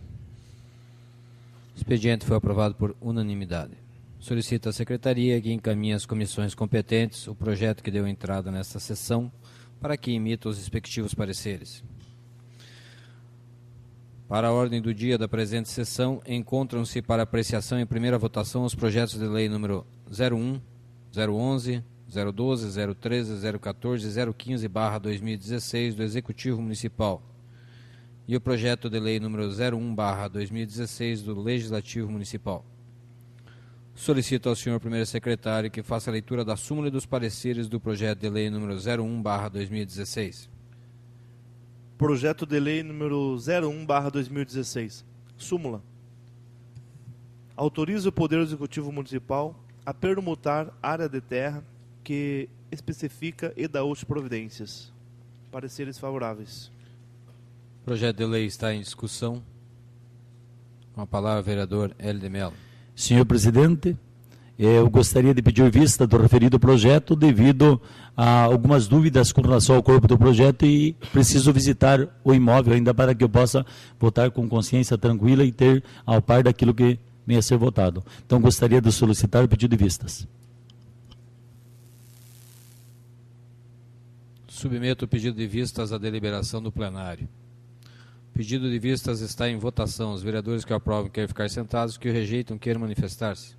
O expediente foi aprovado por unanimidade. Solicito à Secretaria que encaminhe às comissões competentes o projeto que deu entrada nesta sessão, para que emita os respectivos pareceres. Para a ordem do dia da presente sessão, encontram-se para apreciação em primeira votação os projetos de lei número 01, 011, 012, 013, 014 e 015/2016 do Executivo Municipal, e o projeto de lei número 01/2016 do Legislativo Municipal. Solicito ao senhor primeiro secretário que faça a leitura da súmula e dos pareceres do projeto de lei número 01/2016. Projeto de lei número 01/2016. Súmula. Autoriza o Poder Executivo Municipal a permutar área de terra que especifica e dá outras providências. Pareceres favoráveis. O projeto de lei está em discussão. Com a palavra, vereador Hélio de Mello. Senhor presidente, eu gostaria de pedir vista do referido projeto devido a algumas dúvidas com relação ao corpo do projeto, e preciso visitar o imóvel ainda para que eu possa votar com consciência tranquila e ter ao par daquilo que venha a ser votado. Então gostaria de solicitar o pedido de vistas. Submeto o pedido de vistas à deliberação do plenário. O pedido de vistas está em votação. Os vereadores que aprovam querem ficar sentados, os que o rejeitam querem manifestar-se.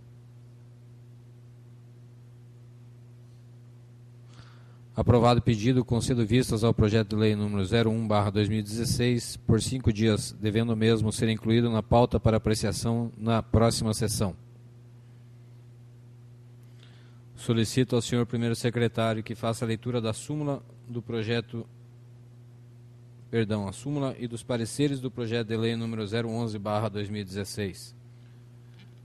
Aprovado o pedido, concedo vistas ao projeto de lei número 01/2016 por 5 dias, devendo o mesmo ser incluído na pauta para apreciação na próxima sessão. Solicito ao senhor primeiro secretário que faça a leitura da súmula do projeto, a súmula e dos pareceres do projeto de lei número 011/2016.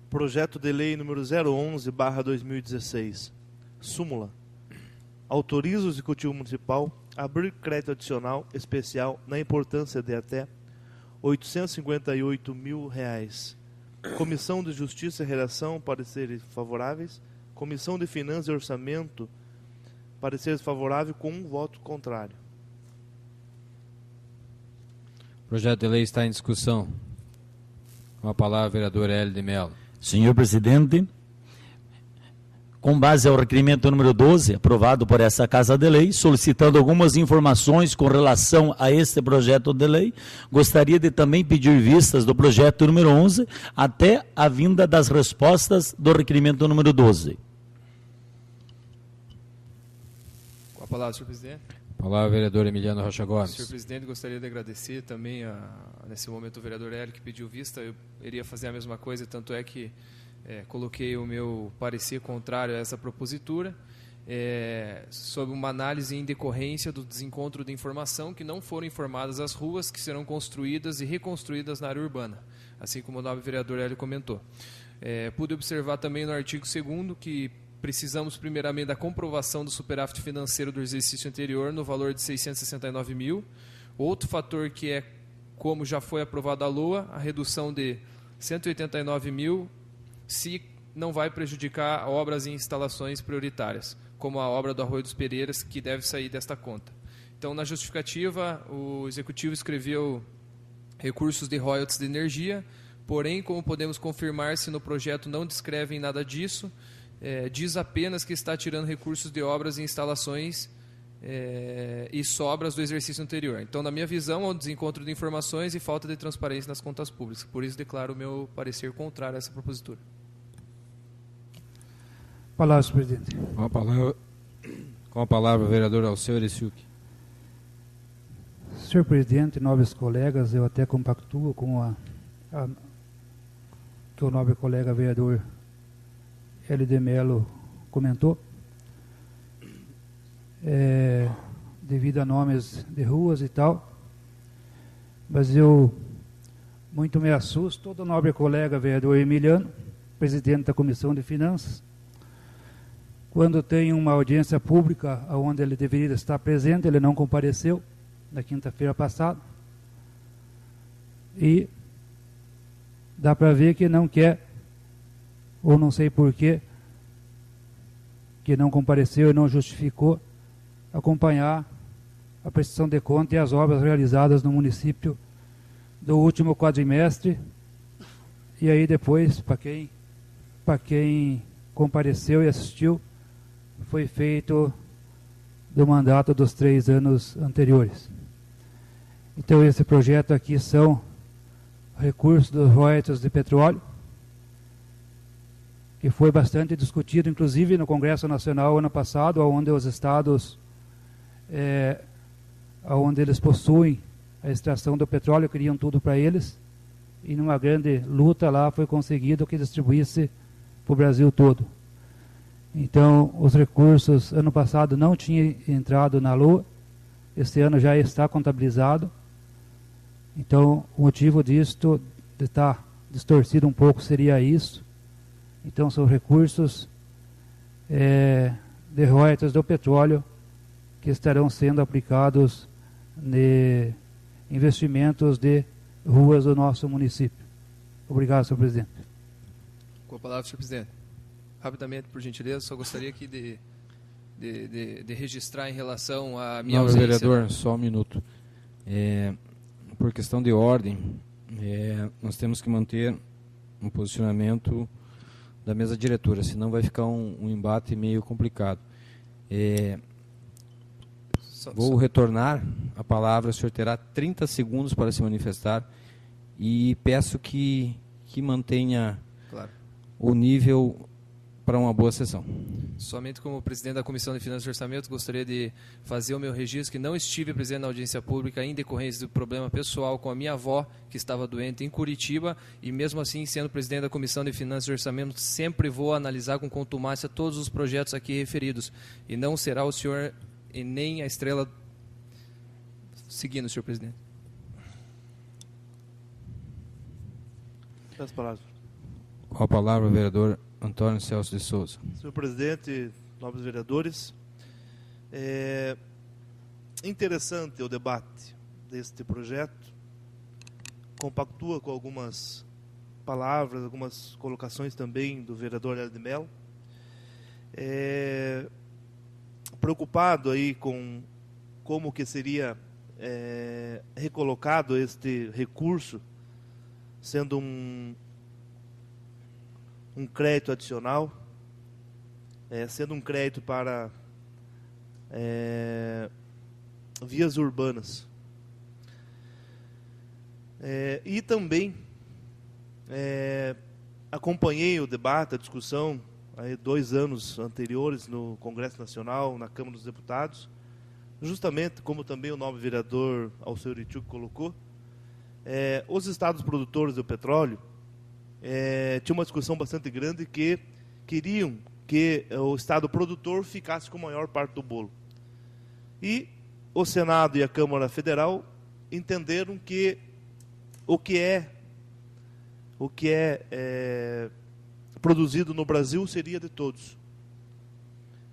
Projeto de lei número 011/2016. Súmula. Autoriza o Executivo Municipal a abrir crédito adicional especial na importância de até R$ 858 mil. Comissão de Justiça e Redação, pareceres favoráveis. Comissão de Finanças e Orçamento, pareceres favoráveis com um voto contrário. O projeto de lei está em discussão. Com a palavra, vereador Hélio de Mello. Senhor presidente, com base ao requerimento número 12, aprovado por essa Casa de Lei, solicitando algumas informações com relação a este projeto de lei, gostaria de também pedir vistas do projeto número 11 até a vinda das respostas do requerimento número 12. Com a palavra, senhor presidente. Palavra, vereador Emiliano Rocha Gomes. Senhor presidente, gostaria de agradecer também, nesse momento, o vereador Hélio, que pediu vista. Eu iria fazer a mesma coisa, tanto é que coloquei o meu parecer contrário a essa propositura, sobre uma análise em decorrência do desencontro de informação que não foram informadas as ruas que serão construídas e reconstruídas na área urbana, assim como o nobre vereador Hélio comentou. Pude observar também no artigo 2º que precisamos primeiramente da comprovação do superávit financeiro do exercício anterior no valor de 669 mil. Outro fator que é, como já foi aprovado a LOA, a redução de 189 mil, se não vai prejudicar obras e instalações prioritárias, como a obra do Arroio dos Pereiras, que deve sair desta conta. Então, na justificativa, o Executivo escreveu recursos de royalties de energia, porém, como podemos confirmar, se no projeto não descrevem nada disso, diz apenas que está tirando recursos de obras e instalações e sobras do exercício anterior. Então, na minha visão, há um desencontro de informações e falta de transparência nas contas públicas. Por isso, declaro o meu parecer contrário a essa propositura. Palavra, senhor presidente. Com a palavra, o vereador Alceu Ericiuk. Senhor presidente, nobres colegas, eu até compactuo com que o nobre colega vereador L.D. Mello comentou, devido a nomes de ruas e tal, mas eu muito me assusto, todo o nobre colega vereador Emiliano, presidente da Comissão de Finanças, quando tem uma audiência pública onde ele deveria estar presente, ele não compareceu na quinta-feira passada, e dá para ver que não quer, ou não sei porquê, que não compareceu e não justificou, acompanhar a prestação de contas e as obras realizadas no município do último quadrimestre. E aí depois, para quem compareceu e assistiu, foi feito do mandato dos 3 anos anteriores. Então esse projeto aqui são recursos dos royalties de petróleo, que foi bastante discutido, inclusive no Congresso Nacional ano passado, onde os estados, onde eles possuem a extração do petróleo, queriam tudo para eles, e numa grande luta lá foi conseguido que distribuísse para o Brasil todo. Então, os recursos, ano passado não tinha entrado na LOA, esse ano já está contabilizado. Então, o motivo disto, de estar distorcido um pouco, seria isso. Então, são recursos de royalties do petróleo que estarão sendo aplicados em investimentos de ruas do nosso município. Obrigado, senhor presidente. Com a palavra, senhor presidente. Rapidamente, por gentileza, só gostaria aqui de registrar em relação à minha Não, ausência. vereador, só um minuto. Por questão de ordem, nós temos que manter um posicionamento da mesa diretora, senão vai ficar um embate meio complicado. Vou retornar a palavra, o senhor terá 30 segundos para se manifestar e peço que mantenha Claro. o nível para uma boa sessão. Somente como presidente da Comissão de Finanças e Orçamento, gostaria de fazer o meu registro que não estive presente na audiência pública em decorrência do problema pessoal com a minha avó, que estava doente em Curitiba, e mesmo assim, sendo presidente da Comissão de Finanças e Orçamento, sempre vou analisar com contumácia todos os projetos aqui referidos, e não será o senhor e nem a estrela seguindo, senhor presidente. As palavras. Com a palavra, o vereador Antônio Celso de Souza. Senhor presidente, nobres vereadores, é interessante o debate deste projeto, compactua com algumas palavras, algumas colocações também do vereador L.D. Mello. Preocupado aí com como que seria recolocado este recurso, sendo um crédito adicional, sendo um crédito para vias urbanas. E também acompanhei o debate, a discussão, aí 2 anos anteriores no Congresso Nacional, na Câmara dos Deputados, justamente como também o nobre vereador Alceu Urichuk colocou, os estados produtores do petróleo tinha uma discussão bastante grande que queriam que o estado produtor ficasse com a maior parte do bolo. E o Senado e a Câmara Federal entenderam que o que é produzido no Brasil seria de todos.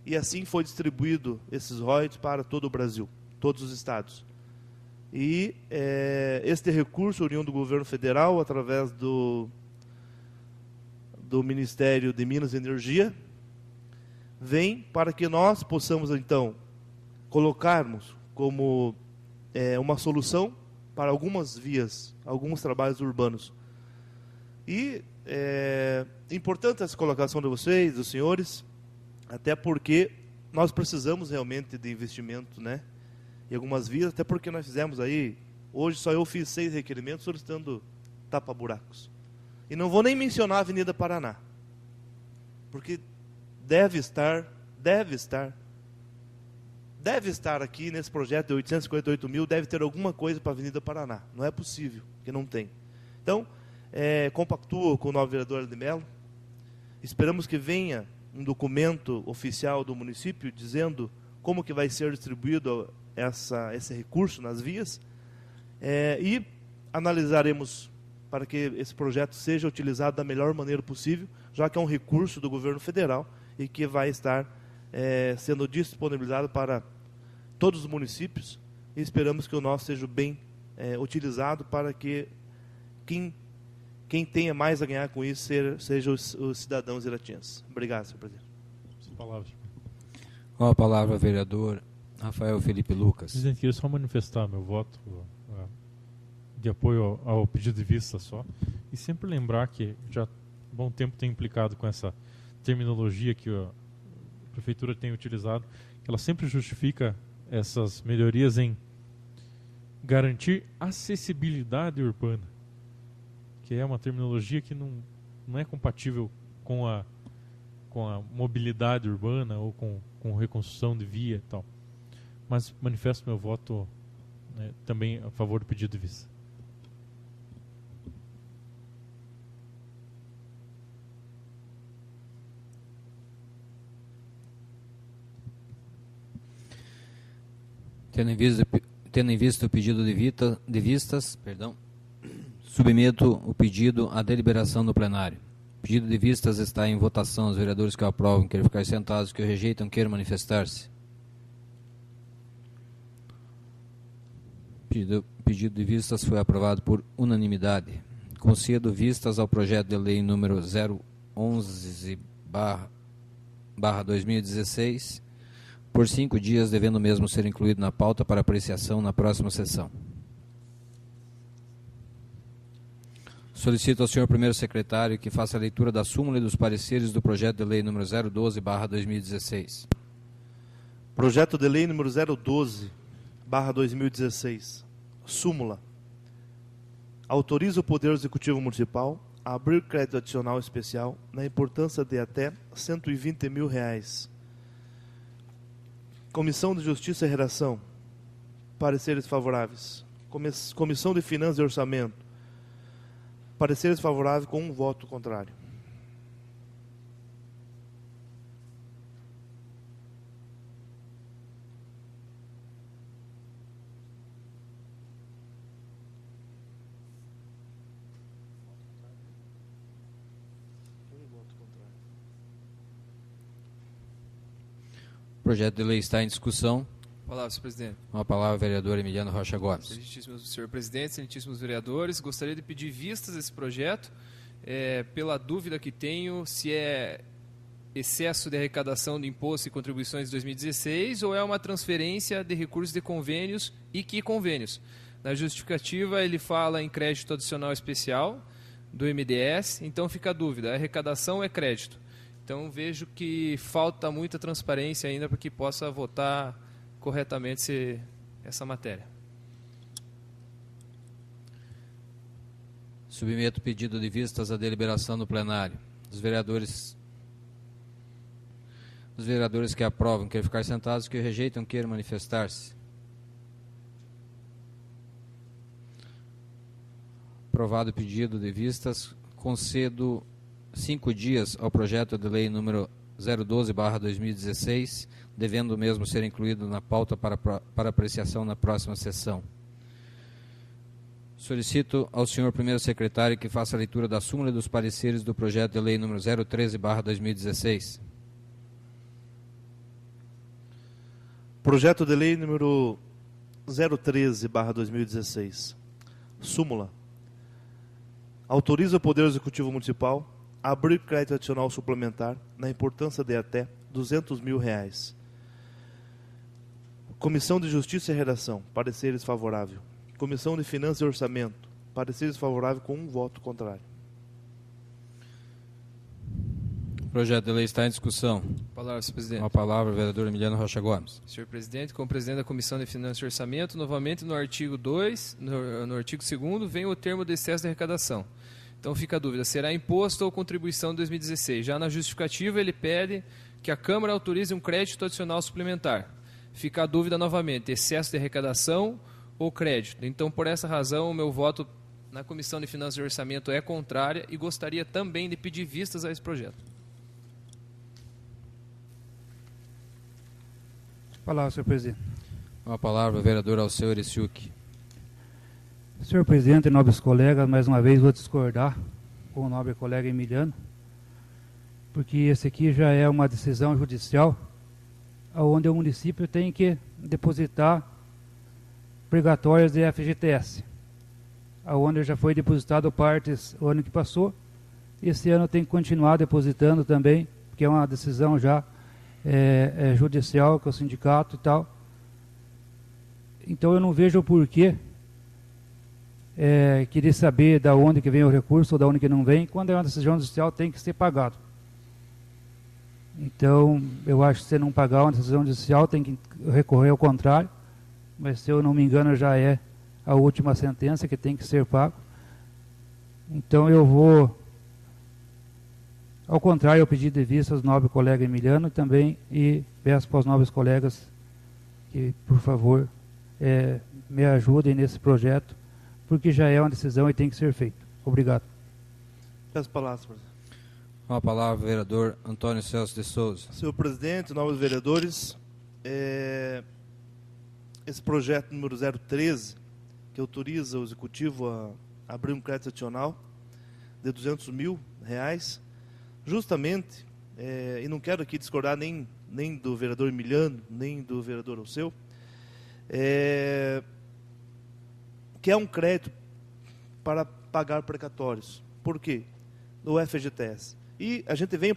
E assim foi distribuído esses royalties para todo o Brasil, todos os estados. E este recurso oriundo do governo federal, através do Ministério de Minas e Energia, vem para que nós possamos, então, colocarmos como uma solução para algumas vias, alguns trabalhos urbanos. E é importante essa colocação de vocês, dos senhores, até porque nós precisamos realmente de investimento, né, em algumas vias, até porque nós fizemos aí, hoje só eu fiz 6 requerimentos solicitando tapa-buracos. E não vou nem mencionar a Avenida Paraná, porque deve estar aqui nesse projeto de 858 mil, deve ter alguma coisa para a Avenida Paraná. Não é possível que não tenha. Então, compactua com o novo vereador de Mello. Esperamos que venha um documento oficial do município dizendo como que vai ser distribuído esse recurso nas vias, e analisaremos para que esse projeto seja utilizado da melhor maneira possível, já que é um recurso do governo federal e que vai estar sendo disponibilizado para todos os municípios, e esperamos que o nosso seja bem utilizado para que quem tenha mais a ganhar com isso seja os cidadãos iratienses. Obrigado, senhor presidente. Com a palavra, vereador Rafael Felipe Lucas. Presidente, queria só manifestar meu voto de apoio ao pedido de vista só, e sempre lembrar que já há bom tempo tem implicado com essa terminologia que a Prefeitura tem utilizado, que ela sempre justifica essas melhorias em garantir acessibilidade urbana, que é uma terminologia que não é compatível com a mobilidade urbana ou com reconstrução de via e tal. Mas manifesto meu voto também a favor do pedido de vista. Tendo em vista o pedido de vistas, submeto o pedido à deliberação do plenário. O pedido de vistas está em votação. Os vereadores que o aprovam querem ficar sentados, que o rejeitam queiram manifestar-se. O pedido de vistas foi aprovado por unanimidade. Concedo vistas ao projeto de lei número 011/2016, por 5 dias, devendo o mesmo ser incluído na pauta para apreciação na próxima sessão. Solicito ao senhor primeiro secretário que faça a leitura da súmula e dos pareceres do projeto de lei número 012/2016. Projeto de lei número 012/2016. Súmula. Autoriza o Poder Executivo Municipal a abrir crédito adicional especial na importância de até R$ 120 mil. Comissão de Justiça e Redação. Pareceres favoráveis. Comissão de Finanças e Orçamento. Pareceres favoráveis com um voto contrário. O projeto de lei está em discussão. Palavra, senhor presidente. Com a palavra, vereador Emiliano Rocha Gomes. Excelentíssimo senhor presidente, excelentíssimos vereadores, gostaria de pedir vistas desse projeto, pela dúvida que tenho se é excesso de arrecadação de imposto e contribuições de 2016 ou é uma transferência de recursos de convênios e que convênios. Na justificativa ele fala em crédito adicional especial do MDS, então fica a dúvida, a arrecadação é crédito. Então vejo que falta muita transparência ainda para que possa votar corretamente essa matéria. Submeto o pedido de vistas à deliberação do plenário. Os vereadores que aprovam querem ficar sentados, que rejeitam queiram manifestar-se. Aprovado o pedido de vistas, concedo 5 dias ao projeto de lei número 012/2016, devendo o mesmo ser incluído na pauta para apreciação na próxima sessão. Solicito ao senhor primeiro secretário que faça a leitura da súmula e dos pareceres do projeto de lei número 013/2016. Projeto de lei número 013/2016. Súmula. Autoriza o Poder Executivo Municipal a abrir crédito adicional suplementar na importância de até R$ 200 mil. Comissão de Justiça e Redação. Pareceres favorável. Comissão de Finanças e Orçamento. Pareceres favorável com um voto contrário. O projeto de lei está em discussão. Palavra, senhor presidente. Com a palavra, vereador Emiliano Rocha Gomes. Senhor presidente, como presidente da Comissão de Finanças e Orçamento, novamente no artigo 2, no artigo 2º, vem o termo de excesso de arrecadação. Então fica a dúvida, será imposto ou contribuição de 2016? Já na justificativa ele pede que a Câmara autorize um crédito adicional suplementar. Fica a dúvida novamente, excesso de arrecadação ou crédito? Então por essa razão o meu voto na Comissão de Finanças e Orçamento é contrária e gostaria também de pedir vistas a esse projeto. Palavra, senhor presidente. Com a palavra, o vereador Alceu Ericiuk. Senhor presidente e nobres colegas, mais uma vez vou discordar com o nobre colega Emiliano, porque esse aqui já é uma decisão judicial, onde o município tem que depositar pregatórias de FGTS, onde já foi depositado partes o ano que passou, e esse ano tem que continuar depositando também, porque é uma decisão já judicial com o sindicato e tal. Então eu não vejo o porquê querer saber da onde que vem o recurso ou da onde que não vem. Quando é uma decisão judicial tem que ser pagado. Então eu acho que se não pagar uma decisão judicial tem que recorrer ao contrário, mas se eu não me engano já é a última sentença que tem que ser pago. Então eu vou ao contrário ao pedido de vista do nobre colega Emiliano também, e peço para os nobres colegas que por favor me ajudem nesse projeto, porque já é uma decisão e tem que ser feito. Obrigado. Peço palavras, presidente. Com a palavra, o vereador Antônio Celso de Souza. Senhor presidente, nobres vereadores, esse projeto número 013, que autoriza o executivo a abrir um crédito adicional de R$200 mil, justamente, e não quero aqui discordar nem do vereador Emiliano, nem do vereador Alceu, que é um crédito para pagar precatórios. Por quê? Do FGTS. E a gente vem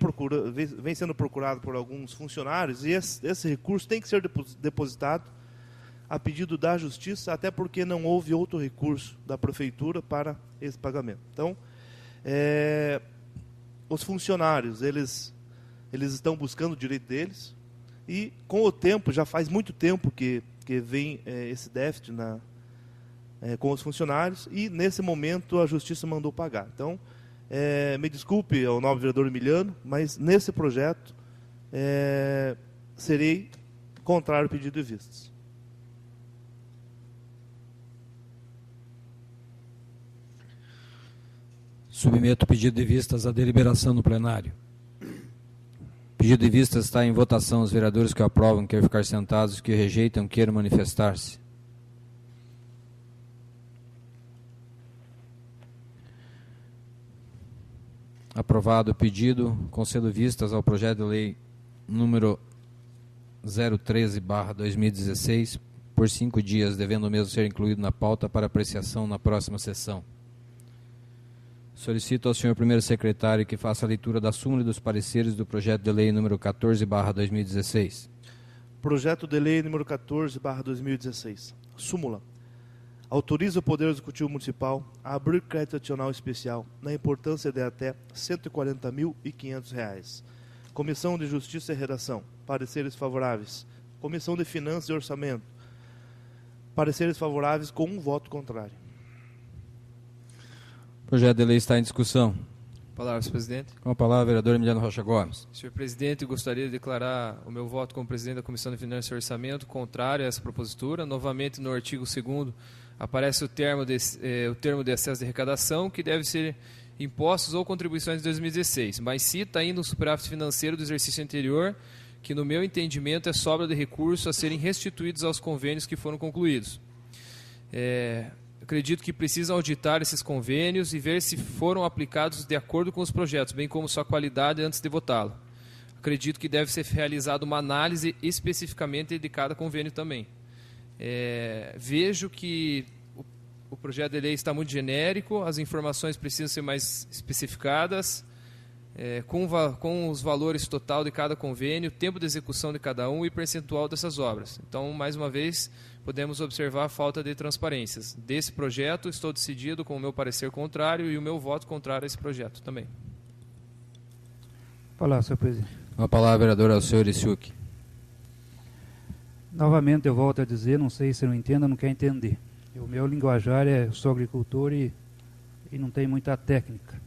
sendo procurado por alguns funcionários, e esse recurso tem que ser depositado a pedido da Justiça, até porque não houve outro recurso da Prefeitura para esse pagamento. Então, os funcionários, eles estão buscando o direito deles, e com o tempo, já faz muito tempo que vem esse déficit com os funcionários, e nesse momento a Justiça mandou pagar. Então, me desculpe ao nobre vereador Emiliano, mas nesse projeto serei contrário ao pedido de vistas. Submeto o pedido de vistas à deliberação no plenário. O pedido de vistas está em votação. Os vereadores que o aprovam querem ficar sentados, os que o rejeitam queiram manifestar-se. Aprovado o pedido, concedo vistas ao projeto de lei número 013/2016 por 5 dias, devendo o mesmo ser incluído na pauta para apreciação na próxima sessão. Solicito ao senhor primeiro secretário que faça a leitura da súmula e dos pareceres do projeto de lei número 14/2016. Projeto de lei número 14/2016. Súmula. Autoriza o Poder Executivo Municipal a abrir crédito adicional especial na importância de até R$ 140.500. Comissão de Justiça e Redação. Pareceres favoráveis. Comissão de Finanças e Orçamento. Pareceres favoráveis com um voto contrário. O projeto de lei está em discussão. Palavras, presidente. Com a palavra, o vereador Emiliano Rocha Gomes. Senhor presidente, gostaria de declarar o meu voto como presidente da Comissão de Finanças e Orçamento contrário a essa propositura. Novamente, no artigo 2º, aparece o termo de excesso de arrecadação, que deve ser impostos ou contribuições de 2016, mas cita ainda um superávit financeiro do exercício anterior, que no meu entendimento é sobra de recursos a serem restituídos aos convênios que foram concluídos. Acredito que precisam auditar esses convênios e ver se foram aplicados de acordo com os projetos, bem como sua qualidade antes de votá-lo. Acredito que deve ser realizada uma análise especificamente de cada convênio também. Vejo que o projeto de lei está muito genérico, as informações precisam ser mais especificadas, com os valores total de cada convênio, tempo de execução de cada um e percentual dessas obras. Então, mais uma vez, podemos observar a falta de transparências. Desse projeto, estou decidido com o meu parecer contrário e o meu voto contrário a esse projeto também. Palavra, senhor presidente. Com a palavra, vereador Alceu Ericiuk. Novamente eu volto a dizer, não sei se não entenda, não quer entender. O meu linguajar eu sou agricultor e não tem muita técnica.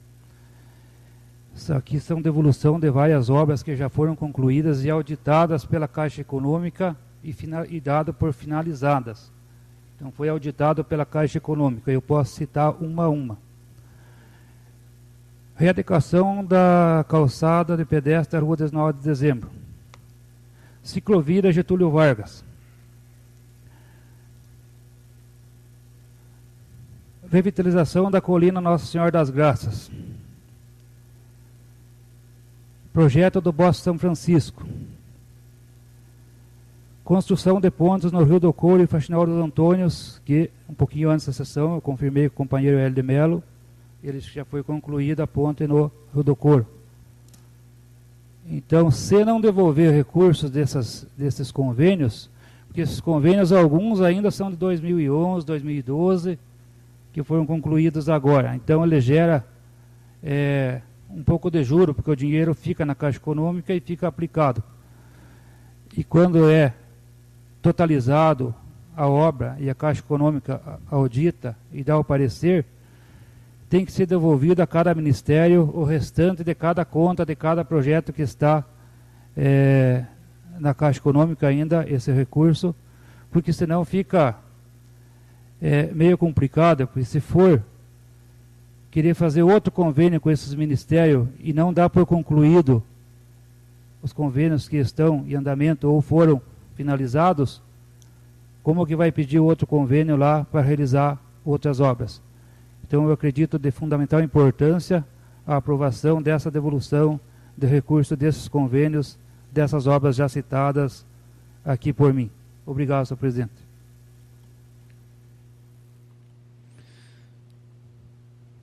Isso aqui são devolução de várias obras que já foram concluídas e auditadas pela Caixa Econômica e dado por finalizadas. Então foi auditado pela Caixa Econômica, eu posso citar uma a uma. Readequação da calçada de pedestre da Rua 19 de Dezembro. Ciclovia Getúlio Vargas. Revitalização da colina Nossa Senhora das Graças. Projeto do Bosque São Francisco. Construção de pontes no Rio do Couro e Faxinal dos Antônios, que um pouquinho antes da sessão eu confirmei com o companheiro Hélio de Mello, ele já foi concluída a ponte no Rio do Couro. Então, se não devolver recursos desses convênios, porque esses convênios, alguns ainda são de 2011, 2012, que foram concluídos agora. Então, ele gera um pouco de juro, porque o dinheiro fica na Caixa Econômica e fica aplicado. E quando é totalizado a obra e a Caixa Econômica audita e dá o parecer, tem que ser devolvido a cada ministério o restante de cada conta, de cada projeto que está na Caixa Econômica ainda, esse recurso, porque senão fica meio complicado, porque se for querer fazer outro convênio com esses ministérios e não dá por concluído os convênios que estão em andamento ou foram finalizados, como que vai pedir outro convênio lá para realizar outras obras? Então eu acredito de fundamental importância a aprovação dessa devolução de recursos desses convênios, dessas obras já citadas aqui por mim. Obrigado, senhor presidente.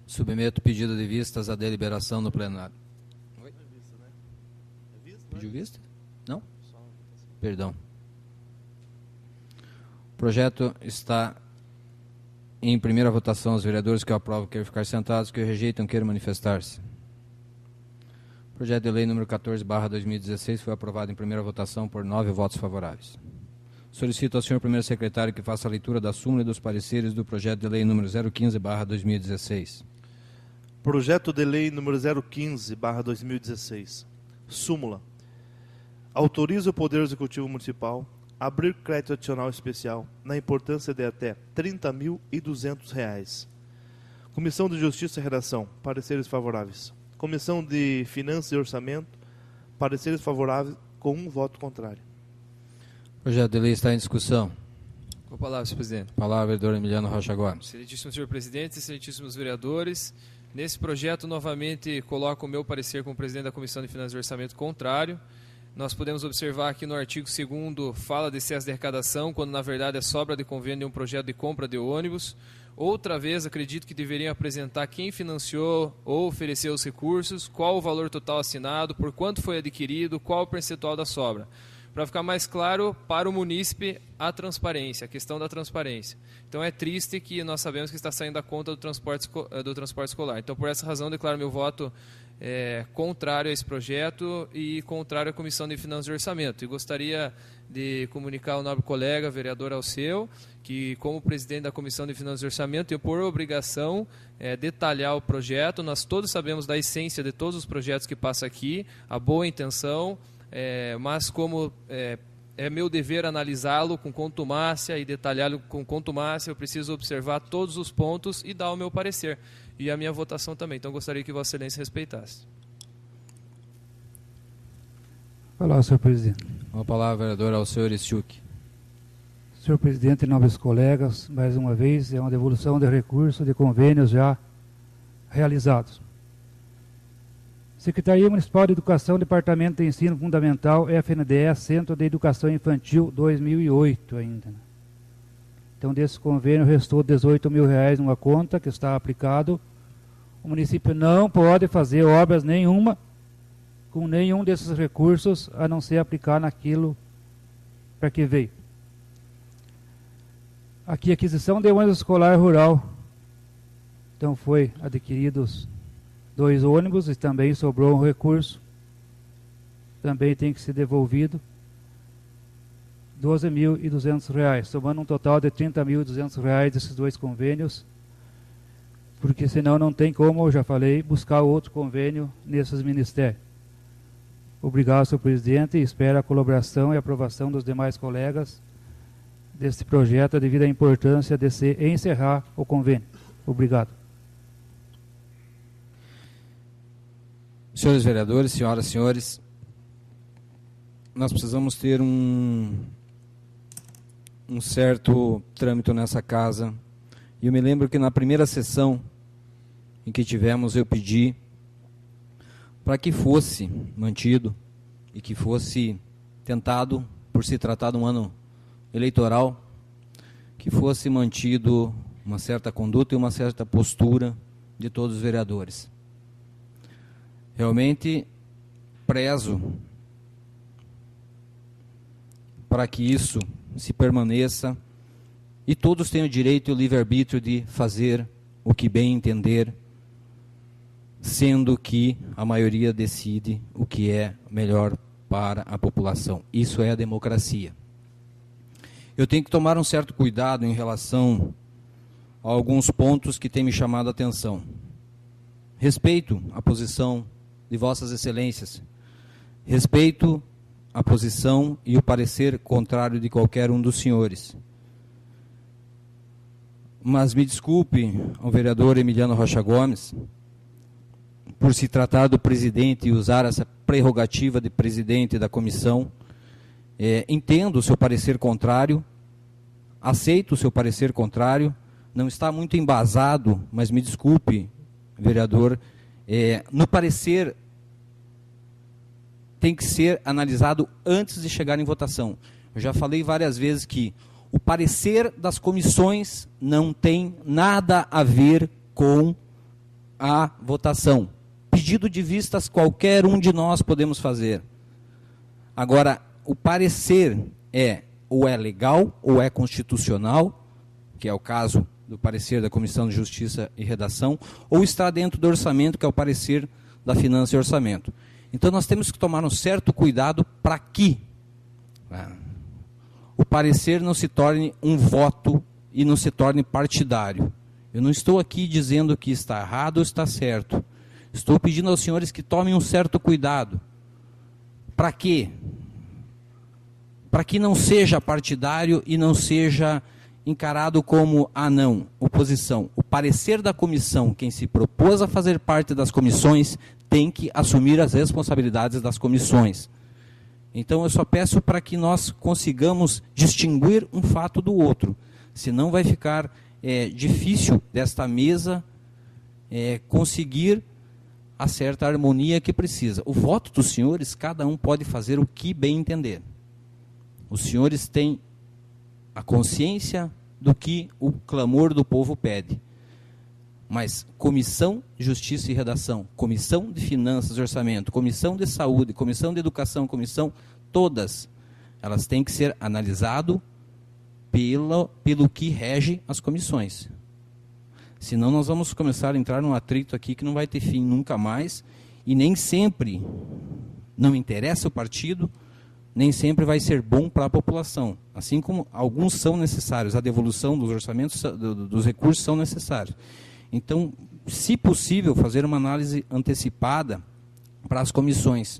Submeto pedido de vistas à deliberação no plenário. Oi? Pediu vista? Não? Perdão. O projeto está em primeira votação. Os vereadores que o aprovam querem ficar sentados, que o rejeitam queiram manifestar-se. O projeto de lei número 14/2016 foi aprovado em primeira votação por 9 votos favoráveis. Solicito ao senhor primeiro secretário que faça a leitura da súmula e dos pareceres do projeto de lei número 015/2016. Projeto de lei número 015/2016. Súmula. Autoriza o Poder Executivo Municipal a abrir crédito adicional especial na importância de até R$ 30.200. Comissão de Justiça e Redação, pareceres favoráveis. Comissão de Finanças e Orçamento, pareceres favoráveis com um voto contrário. O projeto de lei está em discussão. Com a palavra, senhor presidente. Palavra, vereador Emiliano Rocha Gomes. Excelentíssimo senhor presidente, excelentíssimos vereadores, nesse projeto novamente coloco o meu parecer como presidente da Comissão de Finanças e Orçamento contrário. Nós podemos observar aqui no artigo 2º fala de excesso de arrecadação, quando na verdade é sobra de convênio de um projeto de compra de ônibus. Outra vez, acredito que deveriam apresentar quem financiou ou ofereceu os recursos, qual o valor total assinado, por quanto foi adquirido, qual o percentual da sobra. Para ficar mais claro para o munícipe a transparência, a questão da transparência. Então é triste que nós sabemos que está saindo da conta do transporte escolar. Então por essa razão declaro meu voto contrário a esse projeto e contrário à Comissão de Finanças e Orçamento. E gostaria de comunicar ao nobre colega, vereador Alceu, que como presidente da Comissão de Finanças e Orçamento, eu por obrigação detalhar o projeto. Nós todos sabemos da essência de todos os projetos que passam aqui, a boa intenção, mas como é meu dever analisá-lo com contumácia e detalhá-lo com contumácia, eu preciso observar todos os pontos e dar o meu parecer. E a minha votação também. Então, gostaria que Vossa Excelência respeitasse. Olá, senhor presidente. Com a palavra, vereador Alceu Eristiuk. Senhor presidente e nobres colegas, mais uma vez, é uma devolução de recursos de convênios já realizados. Secretaria Municipal de Educação, Departamento de Ensino Fundamental, FNDE, Centro de Educação Infantil, 2008 ainda. Então, desse convênio, restou R$ 18.000 numa conta que está aplicado. O município não pode fazer obras nenhuma com nenhum desses recursos, a não ser aplicar naquilo para que veio. Aqui, aquisição de ônibus escolar rural. Então, foi adquiridos 2 ônibus e também sobrou um recurso. Também tem que ser devolvido. R$ 12.200, somando um total de R$ 30.200 desses 2 convênios, porque senão não tem como, eu já falei, buscar outro convênio nesses ministérios. Obrigado, senhor presidente, e espero a colaboração e aprovação dos demais colegas desse projeto devido à importância de se encerrar o convênio. Obrigado. Senhores vereadores, senhoras e senhores, nós precisamos ter um certo trâmite nessa casa. E eu me lembro que na primeira sessão em que tivemos, eu pedi para que fosse mantido e que fosse tentado, por se tratar de um ano eleitoral, que fosse mantido uma certa conduta e uma certa postura de todos os vereadores. Realmente prezo para que isso se permaneça e todos tenham o direito e o livre-arbítrio de fazer o que bem entender, sendo que a maioria decide o que é melhor para a população. Isso é a democracia. Eu tenho que tomar um certo cuidado em relação a alguns pontos que têm me chamado a atenção. Respeito a posição de Vossas Excelências. Respeito a posição e o parecer contrário de qualquer um dos senhores. Mas me desculpe ao vereador Emiliano Rocha Gomes, por se tratar do presidente e usar essa prerrogativa de presidente da comissão. Entendo o seu parecer contrário, aceito o seu parecer contrário, não está muito embasado, mas me desculpe, vereador, no parecer tem que ser analisado antes de chegar em votação. Eu já falei várias vezes que o parecer das comissões não tem nada a ver com a votação. Pedido de vistas qualquer um de nós podemos fazer. Agora, o parecer ou é legal ou é constitucional, que é o caso do parecer da Comissão de Justiça e Redação, ou está dentro do orçamento, que é o parecer da Finança e Orçamento. Então nós temos que tomar um certo cuidado para que o parecer não se torne um voto e não se torne partidário. Eu não estou aqui dizendo que está errado ou está certo. Estou pedindo aos senhores que tomem um certo cuidado. Para quê? Para que não seja partidário e não seja encarado como, não, oposição. O parecer da comissão, quem se propôs a fazer parte das comissões, tem que assumir as responsabilidades das comissões. Então eu só peço para que nós consigamos distinguir um fato do outro. Senão vai ficar difícil desta mesa conseguir a certa harmonia que precisa. O voto dos senhores, cada um pode fazer o que bem entender. Os senhores têm a consciência do que o clamor do povo pede. Mas Comissão de Justiça e Redação, Comissão de Finanças e Orçamento, Comissão de Saúde, Comissão de Educação, todas, elas têm que ser analisadas pelo que rege as comissões. Senão nós vamos começar a entrar num atrito aqui que não vai ter fim nunca mais, e nem sempre, não interessa o partido, nem sempre vai ser bom para a população. Assim como alguns são necessários, a devolução dos orçamentos, dos recursos são necessários. Então, se possível, fazer uma análise antecipada para as comissões,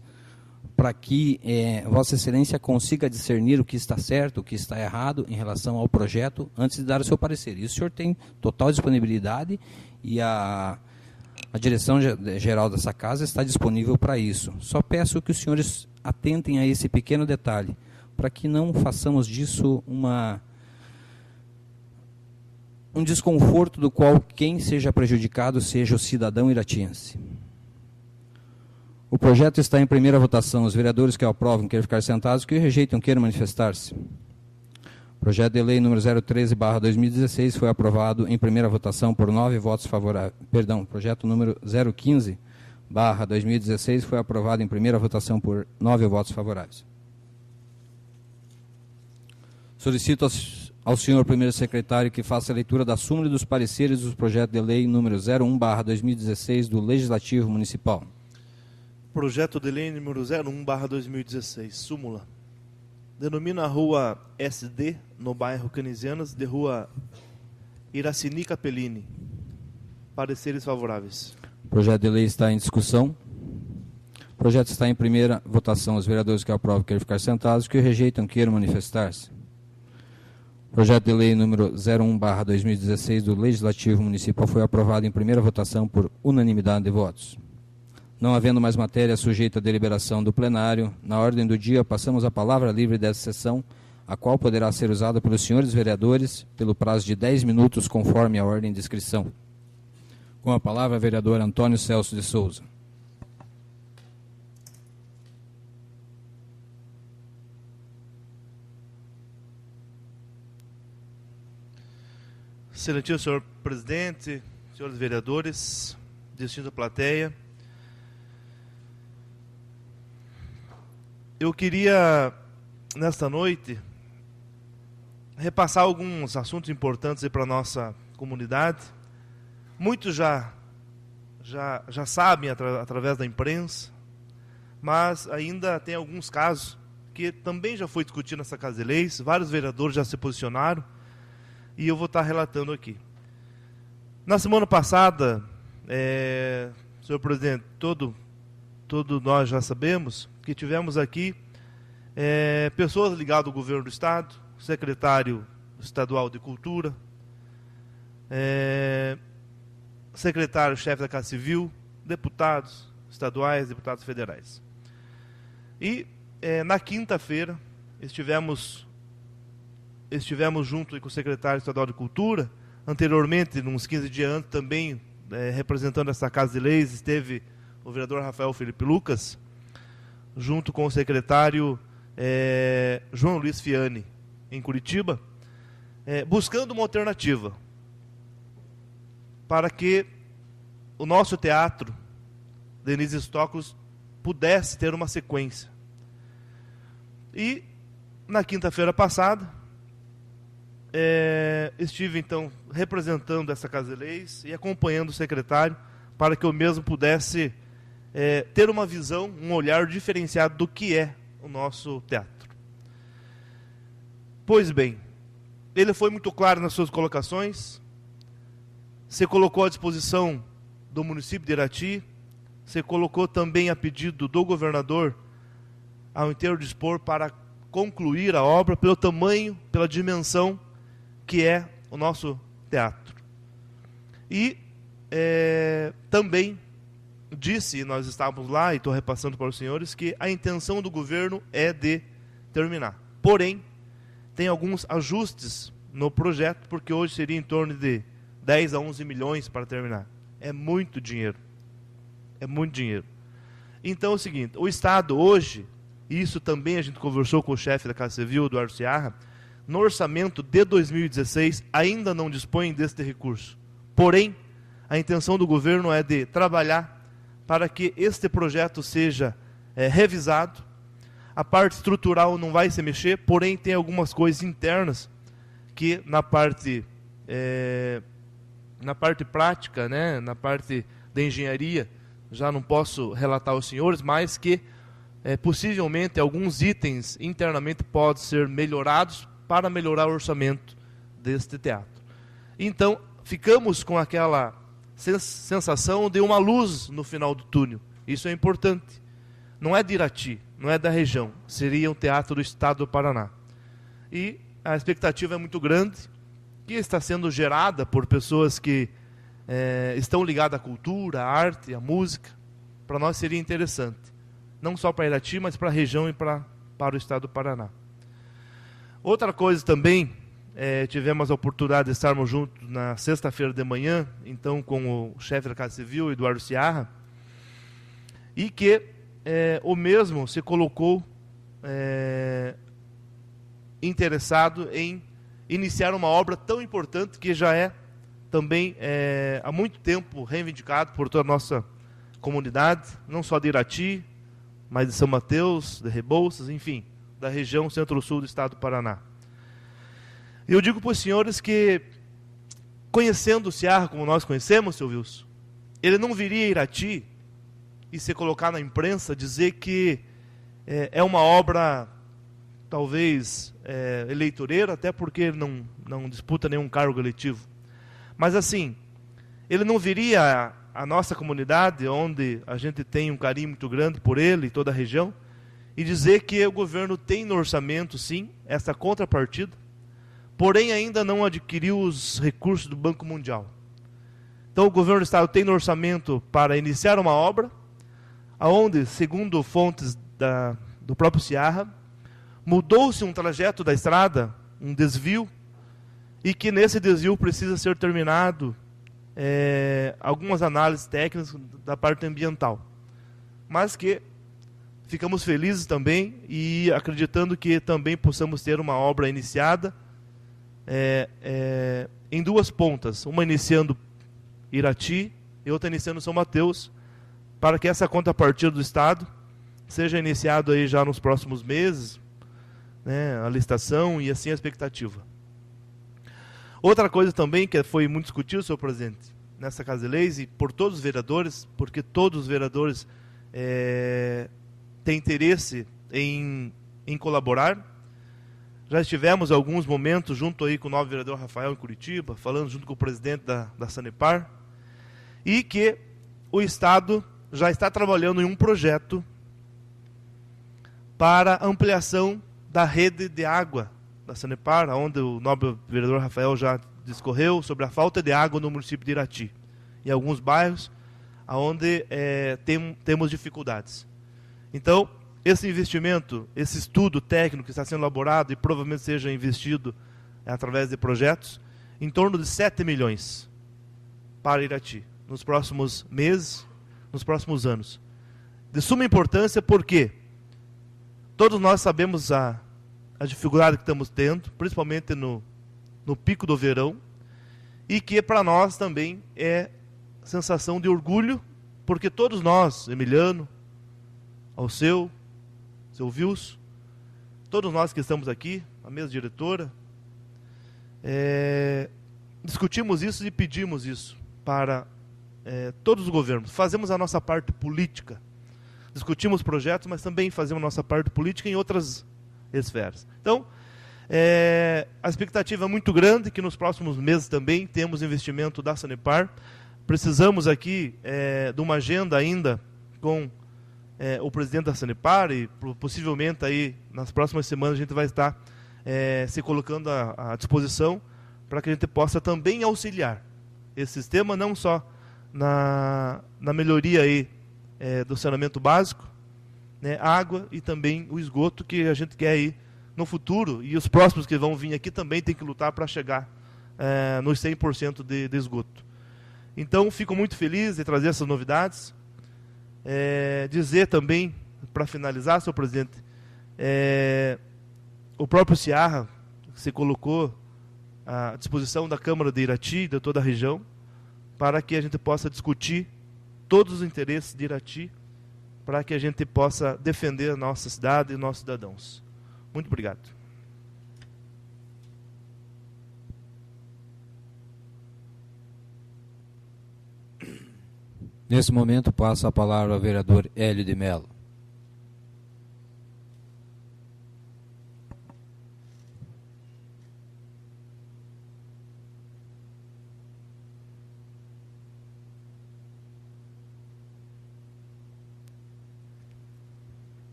para que Vossa Excelência consiga discernir o que está certo, o que está errado em relação ao projeto, antes de dar o seu parecer. Isso o senhor tem total disponibilidade e a direção geral dessa casa está disponível para isso. Só peço que os senhores atentem a esse pequeno detalhe, para que não façamos disso um desconforto do qual quem seja prejudicado seja o cidadão iratiense. O projeto está em primeira votação. Os vereadores que o aprovam querem ficar sentados, que o rejeitam queiram manifestar-se. O projeto de lei número 013/2016 foi aprovado em primeira votação por 9 votos favoráveis. Perdão, o projeto número 015/2016 foi aprovado em primeira votação por 9 votos favoráveis. Solicito ao senhor primeiro secretário que faça a leitura da súmula e dos pareceres dos projetos de lei número 01/2016 do Legislativo Municipal. Projeto de lei número 01/2016, súmula. Denomina a rua SD, no bairro Canisianas, de rua Iracini Capellini. Pareceres favoráveis. O projeto de lei está em discussão. O projeto está em primeira votação. Os vereadores que aprovam querem ficar sentados, que o rejeitam queiram manifestar-se. O Projeto de lei número 01/2016 do Legislativo Municipal foi aprovado em primeira votação por unanimidade de votos. Não havendo mais matéria sujeita à deliberação do plenário, na ordem do dia passamos a palavra livre dessa sessão, a qual poderá ser usada pelos senhores vereadores pelo prazo de 10 minutos, conforme a ordem de inscrição. Com a palavra, vereador Antônio Celso de Souza. Excelentíssimo senhor presidente, senhores vereadores, distinta plateia. Eu queria, nesta noite, repassar alguns assuntos importantes para a nossa comunidade. Muitos já sabem através da imprensa, mas ainda tem alguns casos que também já foi discutido nessa Casa de Leis, vários vereadores já se posicionaram, e eu vou estar relatando aqui. Na semana passada, senhor presidente, todo nós já sabemos que tivemos aqui pessoas ligadas ao governo do Estado, secretário estadual de Cultura, secretário-chefe da Casa Civil, deputados estaduais, deputados federais. E na quinta-feira estivemos junto com o secretário estadual de Cultura. Anteriormente, uns 15 dias antes, também representando essa Casa de Leis, esteve o vereador Rafael Felipe Lucas, junto com o secretário João Luiz Fiani, em Curitiba, buscando uma alternativa para que o nosso teatro, Denise Stocos, pudesse ter uma sequência. E, na quinta-feira passada, estive, então, representando essa Casa de Leis e acompanhando o secretário para que eu mesmo pudesse ter uma visão, um olhar diferenciado do que é o nosso teatro. Pois bem, ele foi muito claro nas suas colocações, se colocou à disposição do município de Irati, se colocou também a pedido do governador ao inteiro dispor para concluir a obra pelo tamanho, pela dimensão que é o nosso teatro. E também disse, nós estávamos lá e estou repassando para os senhores, que a intenção do governo é de terminar. Porém, tem alguns ajustes no projeto, porque hoje seria em torno de 10 a 11 milhões para terminar. É muito dinheiro. É muito dinheiro. Então é o seguinte, o Estado hoje, e isso também a gente conversou com o chefe da Casa Civil, Eduardo Ciarra, no orçamento de 2016 ainda não dispõe deste recurso. Porém, a intenção do governo é de trabalhar para que este projeto seja revisado. A parte estrutural não vai se mexer, porém tem algumas coisas internas que na parte prática, né, na parte da engenharia, já não posso relatar aos senhores, mas que possivelmente alguns itens internamente podem ser melhorados para melhorar o orçamento deste teatro. Então, ficamos com aquela sensação de uma luz no final do túnel. Isso é importante. Não é de Irati, não é da região, seria um teatro do Estado do Paraná. E a expectativa é muito grande, que está sendo gerada por pessoas que estão ligadas à cultura, à arte, à música. Para nós seria interessante, não só para Irati, mas para a região e para o Estado do Paraná. Outra coisa também, tivemos a oportunidade de estarmos juntos na sexta-feira de manhã, então com o chefe da Casa Civil, Eduardo Ciarra, e que o mesmo se colocou interessado em iniciar uma obra tão importante que já é também há muito tempo reivindicado por toda a nossa comunidade, não só de Irati, mas de São Mateus, de Rebouças, enfim, da região centro-sul do Estado do Paraná. Eu digo para os senhores que, conhecendo o Ciarra como nós conhecemos, seu Wilson, ele não viria a Irati e se colocar na imprensa, dizer que é uma obra, talvez, eleitoreira, até porque ele não disputa nenhum cargo eletivo. Mas assim, ele não viria à nossa comunidade, onde a gente tem um carinho muito grande por ele e toda a região, e dizer que o governo tem no orçamento, sim, essa contrapartida, porém ainda não adquiriu os recursos do Banco Mundial. Então o governo do estado tem no orçamento para iniciar uma obra, aonde, segundo fontes do próprio Ciarra, mudou-se um trajeto da estrada, um desvio, e que nesse desvio precisa ser terminado algumas análises técnicas da parte ambiental. Mas que ficamos felizes também e acreditando que também possamos ter uma obra iniciada em duas pontas, uma iniciando Irati e outra iniciando São Mateus, para que essa contrapartida do Estado seja iniciado aí já nos próximos meses, né, a licitação e assim a expectativa. Outra coisa também que foi muito discutido, senhor presidente, nessa Casa de Leis e por todos os vereadores, porque todos os vereadores têm interesse em colaborar. Já estivemos alguns momentos junto aí com o novo vereador Rafael em Curitiba, falando junto com o presidente da Sanepar, e que o Estado já está trabalhando em um projeto para ampliação da rede de água da Sanepar, onde o nobre vereador Rafael já discorreu sobre a falta de água no município de Irati, em alguns bairros onde temos dificuldades. Então, esse investimento, esse estudo técnico que está sendo elaborado e provavelmente seja investido através de projetos, em torno de 7 milhões para Irati, nos próximos meses, nos próximos anos. De suma importância porque todos nós sabemos a dificuldade que estamos tendo, principalmente no pico do verão, e que para nós também é sensação de orgulho, porque todos nós, Emiliano, Alceu, seu Wilson, todos nós que estamos aqui, a mesa diretora, discutimos isso e pedimos isso para todos os governos. Fazemos a nossa parte política, discutimos projetos, mas também fazemos a nossa parte política em outras esferas. Então, a expectativa é muito grande que nos próximos meses também temos investimento da Sanepar. Precisamos aqui de uma agenda ainda com o presidente da Sanepar e possivelmente aí nas próximas semanas a gente vai estar se colocando à disposição para que a gente possa também auxiliar esse sistema, não só na melhoria aí, do saneamento básico, né, água e também o esgoto que a gente quer aí no futuro, e os próximos que vão vir aqui também tem que lutar para chegar nos 100% de esgoto. Então, fico muito feliz de trazer essas novidades. Dizer também, para finalizar, senhor presidente, o próprio Ciarra se colocou à disposição da Câmara de Irati e de toda a região, para que a gente possa discutir todos os interesses de Irati, para que a gente possa defender a nossa cidade e nossos cidadãos. Muito obrigado. Nesse momento, passa a palavra ao vereador Hélio de Mello.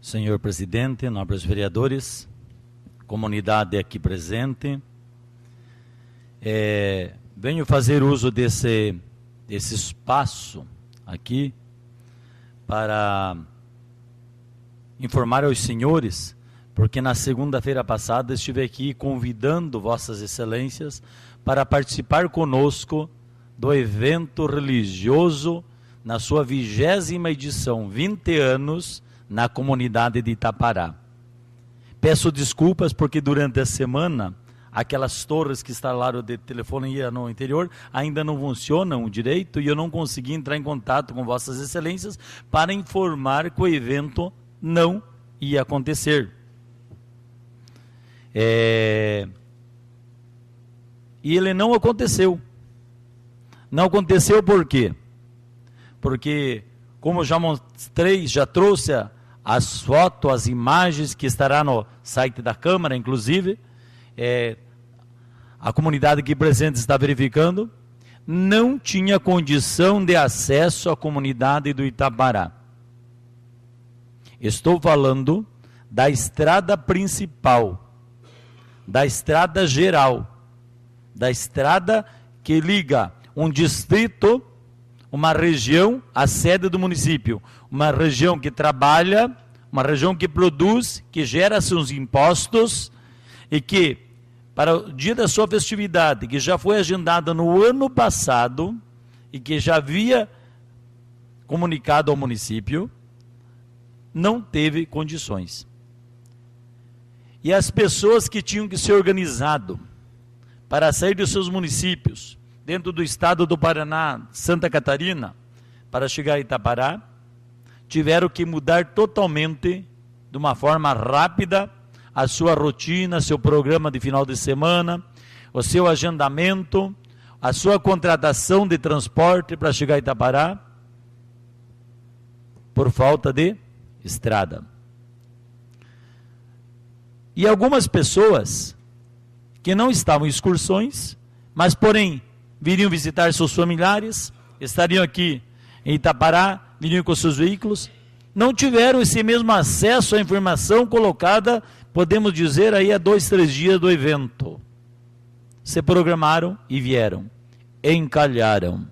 Senhor presidente, nobres vereadores, comunidade aqui presente, venho fazer uso desse espaço aqui para informar aos senhores, porque na segunda-feira passada estive aqui convidando vossas excelências para participar conosco do evento religioso na sua 20ª edição, 20 anos, na comunidade de Itapará. Peço desculpas porque durante a semana aquelas torres que instalaram de telefonia no interior ainda não funcionam direito e eu não consegui entrar em contato com vossas excelências para informar que o evento não ia acontecer. E ele não aconteceu. Não aconteceu por quê? Porque, como já mostrei, já trouxe as fotos, as imagens que estará no site da Câmara, inclusive, a comunidade aqui presente está verificando, não tinha condição de acesso à comunidade do Itapará. Estou falando da estrada principal, da estrada geral, da estrada que liga um distrito, uma região, à sede do município, uma região que trabalha, uma região que produz, que gera seus impostos e que, para o dia da sua festividade, que já foi agendada no ano passado e que já havia comunicado ao município, não teve condições. E as pessoas que tinham que ser organizado para sair dos seus municípios, dentro do estado do Paraná, Santa Catarina, para chegar a Itapará, tiveram que mudar totalmente, de uma forma rápida, a sua rotina, seu programa de final de semana, o seu agendamento, a sua contratação de transporte para chegar a Itapará, por falta de estrada. E algumas pessoas que não estavam em excursões, mas porém viriam visitar seus familiares, estariam aqui em Itapará, viriam com seus veículos, não tiveram esse mesmo acesso à informação colocada, podemos dizer, aí há 2, 3 dias do evento. Se programaram e vieram, encalharam.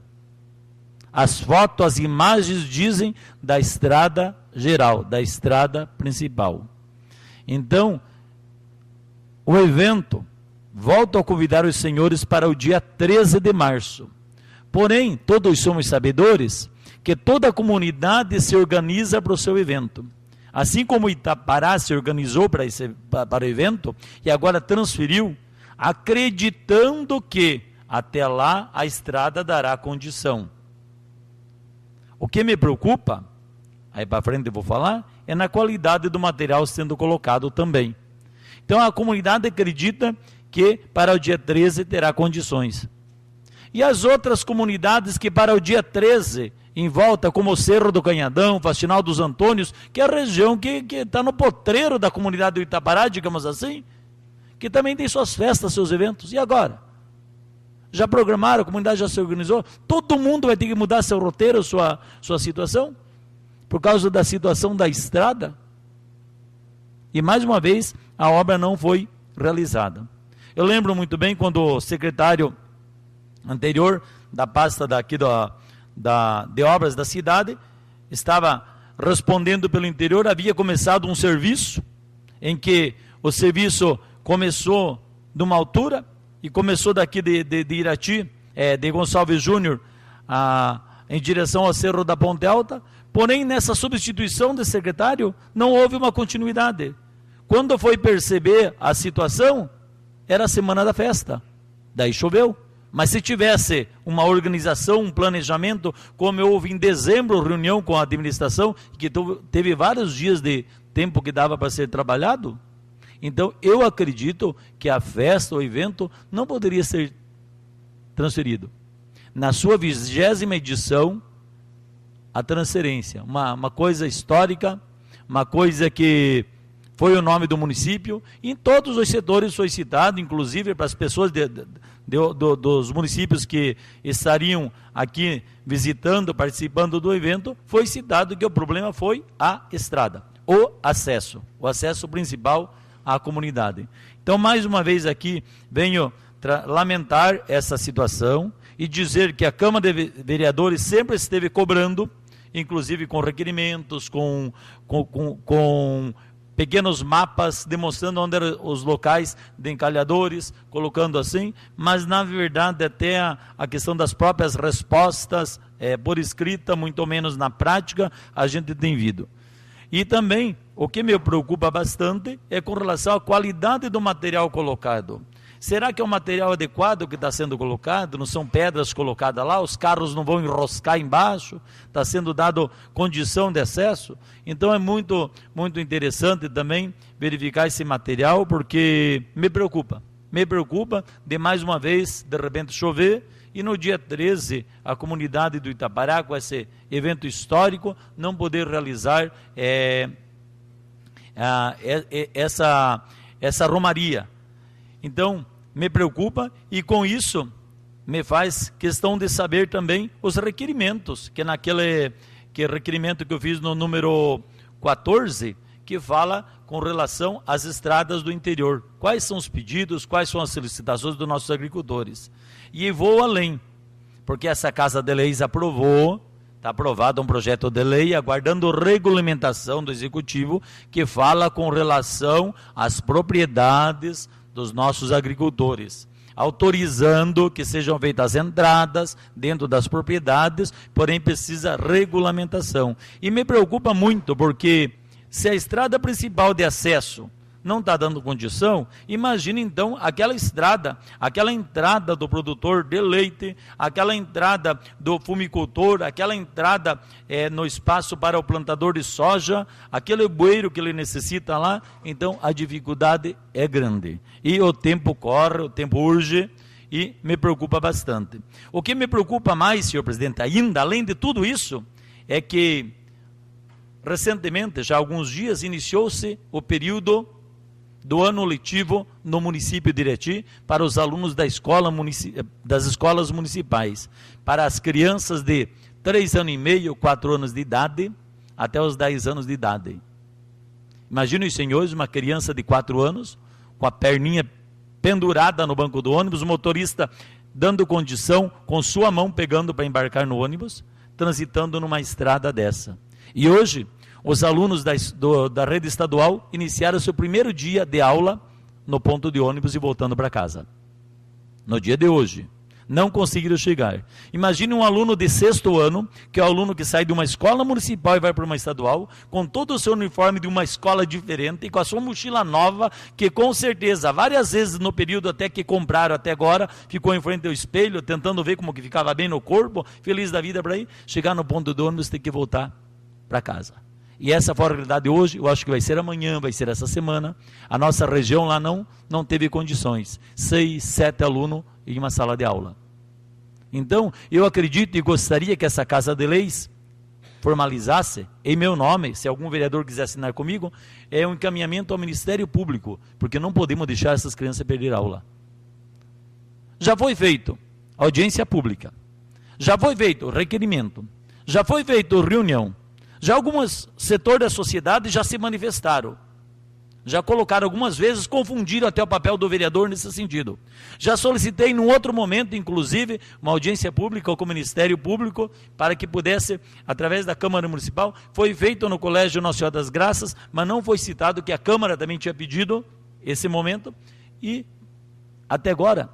As fotos, as imagens dizem da estrada geral, da estrada principal. Então, o evento, volto a convidar os senhores para o dia 13 de março. Porém, todos somos sabedores que toda a comunidade se organiza para o seu evento. Assim como Itapará se organizou para o evento e agora transferiu, acreditando que até lá a estrada dará condição. O que me preocupa, aí para frente eu vou falar, é na qualidade do material sendo colocado também. Então a comunidade acredita que para o dia 13 terá condições. E as outras comunidades que para o dia 13, em volta, como o Cerro do Canhadão, Faxinal dos Antônios, que é a região que está no potreiro da comunidade do Itapará, digamos assim, que também tem suas festas, seus eventos. E agora? Já programaram, a comunidade já se organizou? Todo mundo vai ter que mudar seu roteiro, sua situação? Por causa da situação da estrada? E mais uma vez, a obra não foi realizada. Eu lembro muito bem quando o secretário anterior da pasta daqui de obras da cidade estava respondendo pelo interior, havia começado um serviço em que o serviço começou de uma altura e começou daqui de Irati, de Gonçalves Júnior, em direção ao Cerro da Ponte Alta, porém nessa substituição de secretário não houve uma continuidade. Quando foi perceber a situação, era a semana da festa, daí choveu. Mas se tivesse uma organização, um planejamento, como houve em dezembro, reunião com a administração, que teve vários dias de tempo que dava para ser trabalhado, então eu acredito que a festa, o evento, não poderia ser transferido. Na sua 20ª edição, a transferência, uma coisa histórica, uma coisa que foi o nome do município, e em todos os setores foi citado, inclusive para as pessoas dos municípios que estariam aqui visitando, participando do evento, foi citado que o problema foi a estrada, o acesso principal à comunidade. Então, mais uma vez aqui, venho lamentar essa situação e dizer que a Câmara de Vereadores sempre esteve cobrando, inclusive com requerimentos, com pequenos mapas demonstrando onde eram os locais de encalhadores, colocando assim, mas na verdade até a questão das próprias respostas por escrita, muito menos na prática, a gente tem visto. E também, o que me preocupa bastante é com relação à qualidade do material colocado. Será que é o material adequado que está sendo colocado? Não são pedras colocadas lá? Os carros não vão enroscar embaixo? Está sendo dado condição de acesso? Então é muito, muito interessante também verificar esse material, porque me preocupa de mais uma vez, de repente chover, e no dia 13 a comunidade do Itapará, com esse evento histórico, não poder realizar essa romaria. Então, me preocupa, e com isso me faz questão de saber também os requerimentos, que requerimento que eu fiz no número 14, que fala com relação às estradas do interior. Quais são os pedidos, quais são as solicitações dos nossos agricultores. E vou além, porque essa Casa de Leis aprovou, está aprovado um projeto de lei, aguardando regulamentação do Executivo, que fala com relação às propriedades dos nossos agricultores, autorizando que sejam feitas entradas dentro das propriedades, porém precisa regulamentação. E me preocupa muito, porque se a estrada principal de acesso não está dando condição, imagine então aquela estrada, aquela entrada do produtor de leite, aquela entrada do fumicultor, aquela entrada no espaço para o plantador de soja, aquele bueiro que ele necessita lá. Então a dificuldade é grande. E o tempo corre, o tempo urge, e me preocupa bastante. O que me preocupa mais, senhor presidente, ainda além de tudo isso, é que recentemente, já há alguns dias, iniciou-se o período do ano letivo no município de Irati para os alunos das escolas municipais, para as crianças de 3 anos e meio, 4 anos de idade, até os 10 anos de idade. Imaginem os senhores, uma criança de 4 anos, com a perninha pendurada no banco do ônibus, o motorista dando condição, com sua mão pegando para embarcar no ônibus, transitando numa estrada dessa. E hoje, os alunos da rede estadual iniciaram seu primeiro dia de aula no ponto de ônibus e voltando para casa. No dia de hoje, não conseguiram chegar. Imagine um aluno de 6º ano, que é o aluno que sai de uma escola municipal e vai para uma estadual, com todo o seu uniforme de uma escola diferente e com a sua mochila nova, que com certeza, várias vezes no período até que compraram até agora, ficou em frente ao espelho, tentando ver como que ficava bem no corpo, feliz da vida para ir, chegar no ponto de ônibus e ter que voltar para casa. E essa foi a realidade hoje, eu acho que vai ser amanhã, vai ser essa semana. A nossa região lá não teve condições. 6, 7 alunos em uma sala de aula. Então, eu acredito e gostaria que essa Casa de Leis formalizasse, em meu nome, se algum vereador quiser assinar comigo, é um encaminhamento ao Ministério Público, porque não podemos deixar essas crianças perder aula. Já foi feito audiência pública, já foi feito requerimento, já foi feito reunião, já alguns setores da sociedade já se manifestaram, já colocaram algumas vezes, confundiram até o papel do vereador nesse sentido. Já solicitei num outro momento, inclusive, uma audiência pública com o Ministério Público, para que pudesse, através da Câmara Municipal, foi feito no Colégio Nossa Senhora das Graças, mas não foi citado que a Câmara também tinha pedido esse momento, e até agora,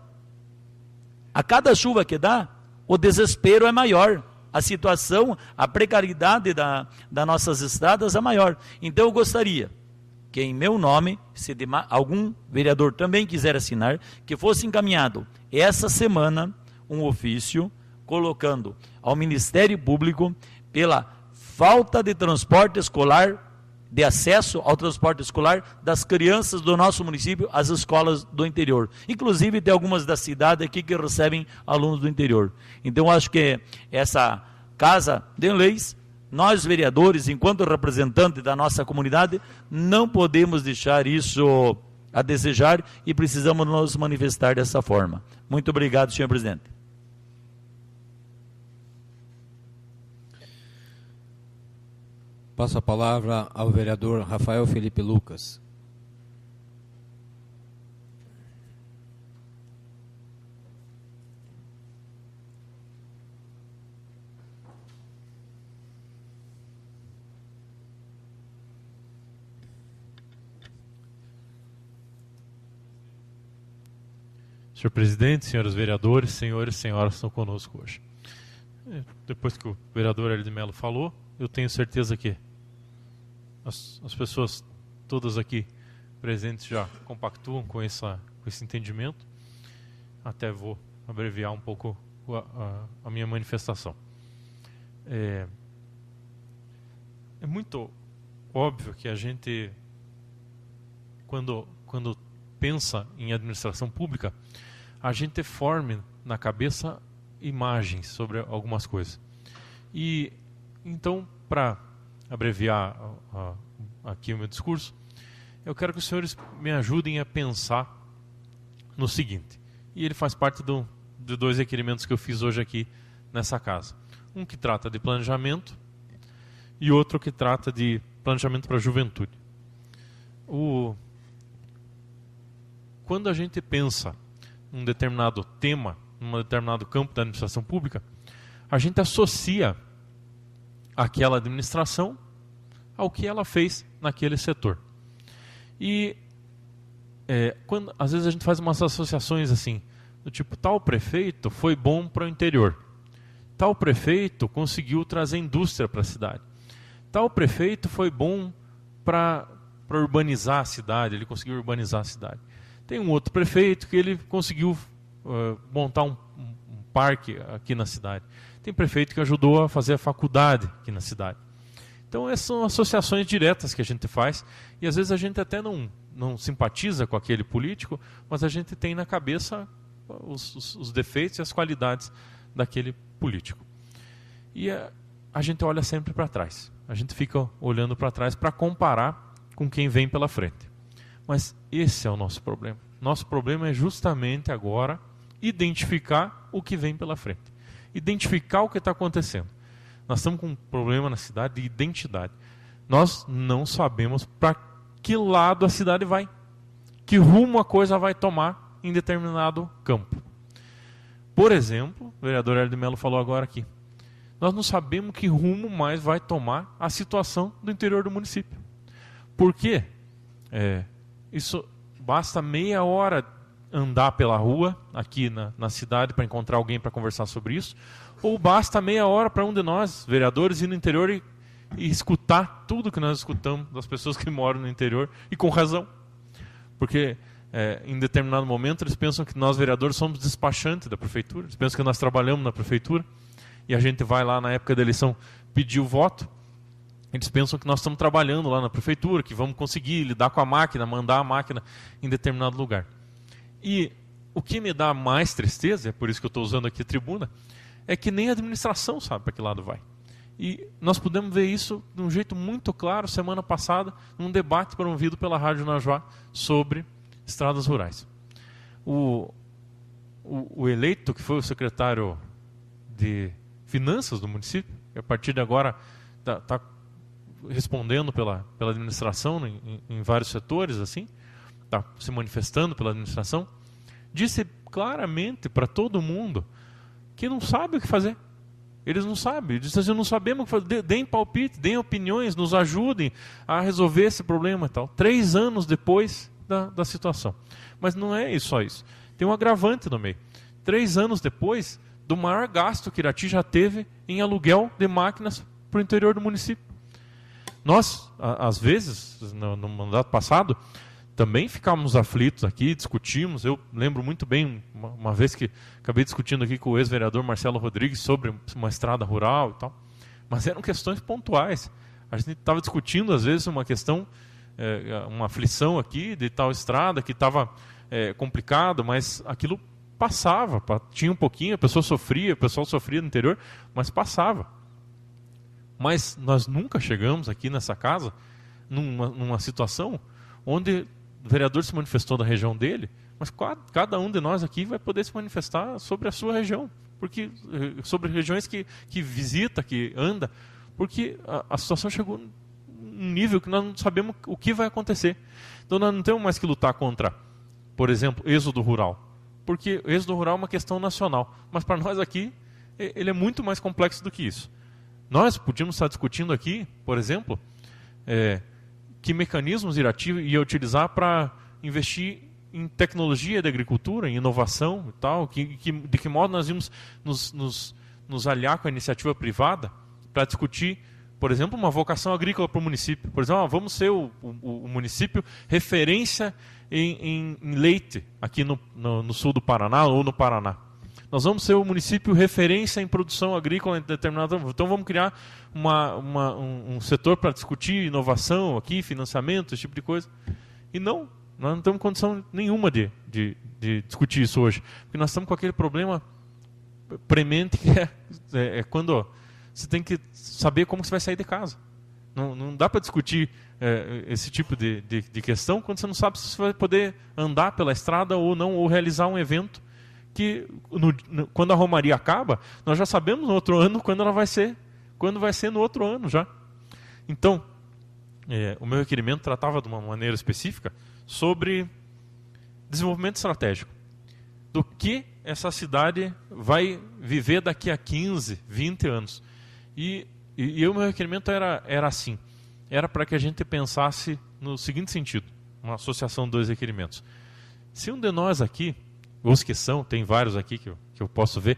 a cada chuva que dá, o desespero é maior. A situação, a precariedade das nossas estradas é maior. Então eu gostaria que em meu nome, se algum vereador também quiser assinar, que fosse encaminhado essa semana um ofício colocando ao Ministério Público pela falta de transporte escolar, de acesso ao transporte escolar das crianças do nosso município às escolas do interior. Inclusive tem algumas da cidade aqui que recebem alunos do interior. Então acho que essa Casa de Leis, nós vereadores, enquanto representantes da nossa comunidade, não podemos deixar isso a desejar e precisamos nos manifestar dessa forma. Muito obrigado, senhor presidente. Passo a palavra ao vereador Rafael Felipe Lucas. Senhor presidente, senhores vereadores, senhores e senhoras que estão conosco hoje. Depois que o vereador Hélio de Mello falou, eu tenho certeza que as pessoas todas aqui presentes já compactuam com esse entendimento. Até vou abreviar um pouco a minha manifestação. É muito óbvio que a gente, quando pensa em administração pública, a gente forme na cabeça imagens sobre algumas coisas. E então, para abreviar aqui o meu discurso, eu quero que os senhores me ajudem a pensar no seguinte, e ele faz parte de 2 requerimentos que eu fiz hoje aqui nessa casa. Um que trata de planejamento e outro que trata de planejamento para a juventude. Quando a gente pensa num determinado tema, num determinado campo da administração pública, a gente associa aquela administração ao que ela fez naquele setor. E às vezes a gente faz umas associações assim, do tipo, tal prefeito foi bom para o interior, tal prefeito conseguiu trazer indústria para a cidade, tal prefeito foi bom para urbanizar a cidade, ele conseguiu urbanizar a cidade. Tem um outro prefeito que ele conseguiu montar um parque aqui na cidade. Tem prefeito que ajudou a fazer a faculdade aqui na cidade. Então essas são associações diretas que a gente faz, e às vezes a gente até não simpatiza com aquele político, mas a gente tem na cabeça os defeitos e as qualidades daquele político. E a gente olha sempre para trás. A gente fica olhando para trás para comparar com quem vem pela frente. Mas esse é o nosso problema. Nosso problema é justamente agora identificar o que vem pela frente. Identificar o que está acontecendo. Nós estamos com um problema na cidade de identidade. Nós não sabemos para que lado a cidade vai. Que rumo a coisa vai tomar em determinado campo. Por exemplo, o vereador Hélio de Mello falou agora aqui. Nós não sabemos que rumo mais vai tomar a situação do interior do município. Por quê? Isso basta meia hora andar pela rua aqui na cidade para encontrar alguém para conversar sobre isso, ou basta meia hora para um de nós, vereadores, ir no interior e escutar tudo que nós escutamos das pessoas que moram no interior, e com razão. Porque em determinado momento eles pensam que nós, vereadores, somos despachantes da prefeitura, eles pensam que nós trabalhamos na prefeitura, e a gente vai lá na época da eleição pedir o voto. Eles pensam que nós estamos trabalhando lá na prefeitura, que vamos conseguir lidar com a máquina, mandar a máquina em determinado lugar. E o que me dá mais tristeza, é por isso que eu estou usando aqui a tribuna, é que nem a administração sabe para que lado vai. E nós pudemos ver isso de um jeito muito claro semana passada, num debate promovido pela Rádio Najuá sobre estradas rurais. O eleito, que foi o secretário de Finanças do município, que a partir de agora está respondendo pela administração em vários setores, assim, está se manifestando pela administração, disse claramente para todo mundo que não sabe o que fazer. Eles não sabem. Eles dizem assim, não sabemos o que fazer. Deem palpite, deem opiniões, nos ajudem a resolver esse problema e tal. 3 anos depois da situação. Mas não é só isso. Tem um agravante no meio. 3 anos depois do maior gasto que Irati já teve em aluguel de máquinas para o interior do município. Nós, às vezes, no mandato passado, também ficávamos aflitos aqui, discutimos. Eu lembro muito bem, uma vez que acabei discutindo aqui com o ex-vereador Marcelo Rodrigues sobre uma estrada rural e tal. Mas eram questões pontuais. A gente estava discutindo, às vezes, uma questão, uma aflição aqui de tal estrada que estava complicado, mas aquilo passava. Tinha um pouquinho, o pessoal sofria no interior, mas passava. Mas nós nunca chegamos aqui nessa casa numa situação onde o vereador se manifestou da região dele, mas cada um de nós aqui vai poder se manifestar sobre a sua região, porque sobre regiões que visita, que anda, porque a situação chegou num nível que nós não sabemos o que vai acontecer. Então nós não temos mais que lutar contra, por exemplo, êxodo rural, porque o êxodo rural é uma questão nacional, mas para nós aqui ele é muito mais complexo do que isso. Nós podíamos estar discutindo aqui, por exemplo, que mecanismos Irati ia utilizar para investir em tecnologia de agricultura, em inovação e tal, de que modo nós íamos nos aliar com a iniciativa privada para discutir, por exemplo, uma vocação agrícola para o município. Por exemplo, vamos ser o município referência em leite aqui no sul do Paraná ou no Paraná. Nós vamos ser o município referência em produção agrícola em determinado... Então vamos criar um setor para discutir inovação aqui, financiamento, esse tipo de coisa. E nós não temos condição nenhuma de discutir isso hoje. Porque nós estamos com aquele problema premente que é quando você tem que saber como você vai sair de casa. Não dá para discutir esse tipo de questão quando você não sabe se você vai poder andar pela estrada ou não, ou realizar um evento que quando a romaria acaba, nós já sabemos no outro ano quando vai ser no outro ano já. Então, o meu requerimento tratava de uma maneira específica sobre desenvolvimento estratégico. Do que essa cidade vai viver daqui a 15, 20 anos. E o meu requerimento era assim. Era para que a gente pensasse no seguinte sentido, uma associação de dois requerimentos. Se um de nós aqui, os que são, tem vários aqui que eu posso ver,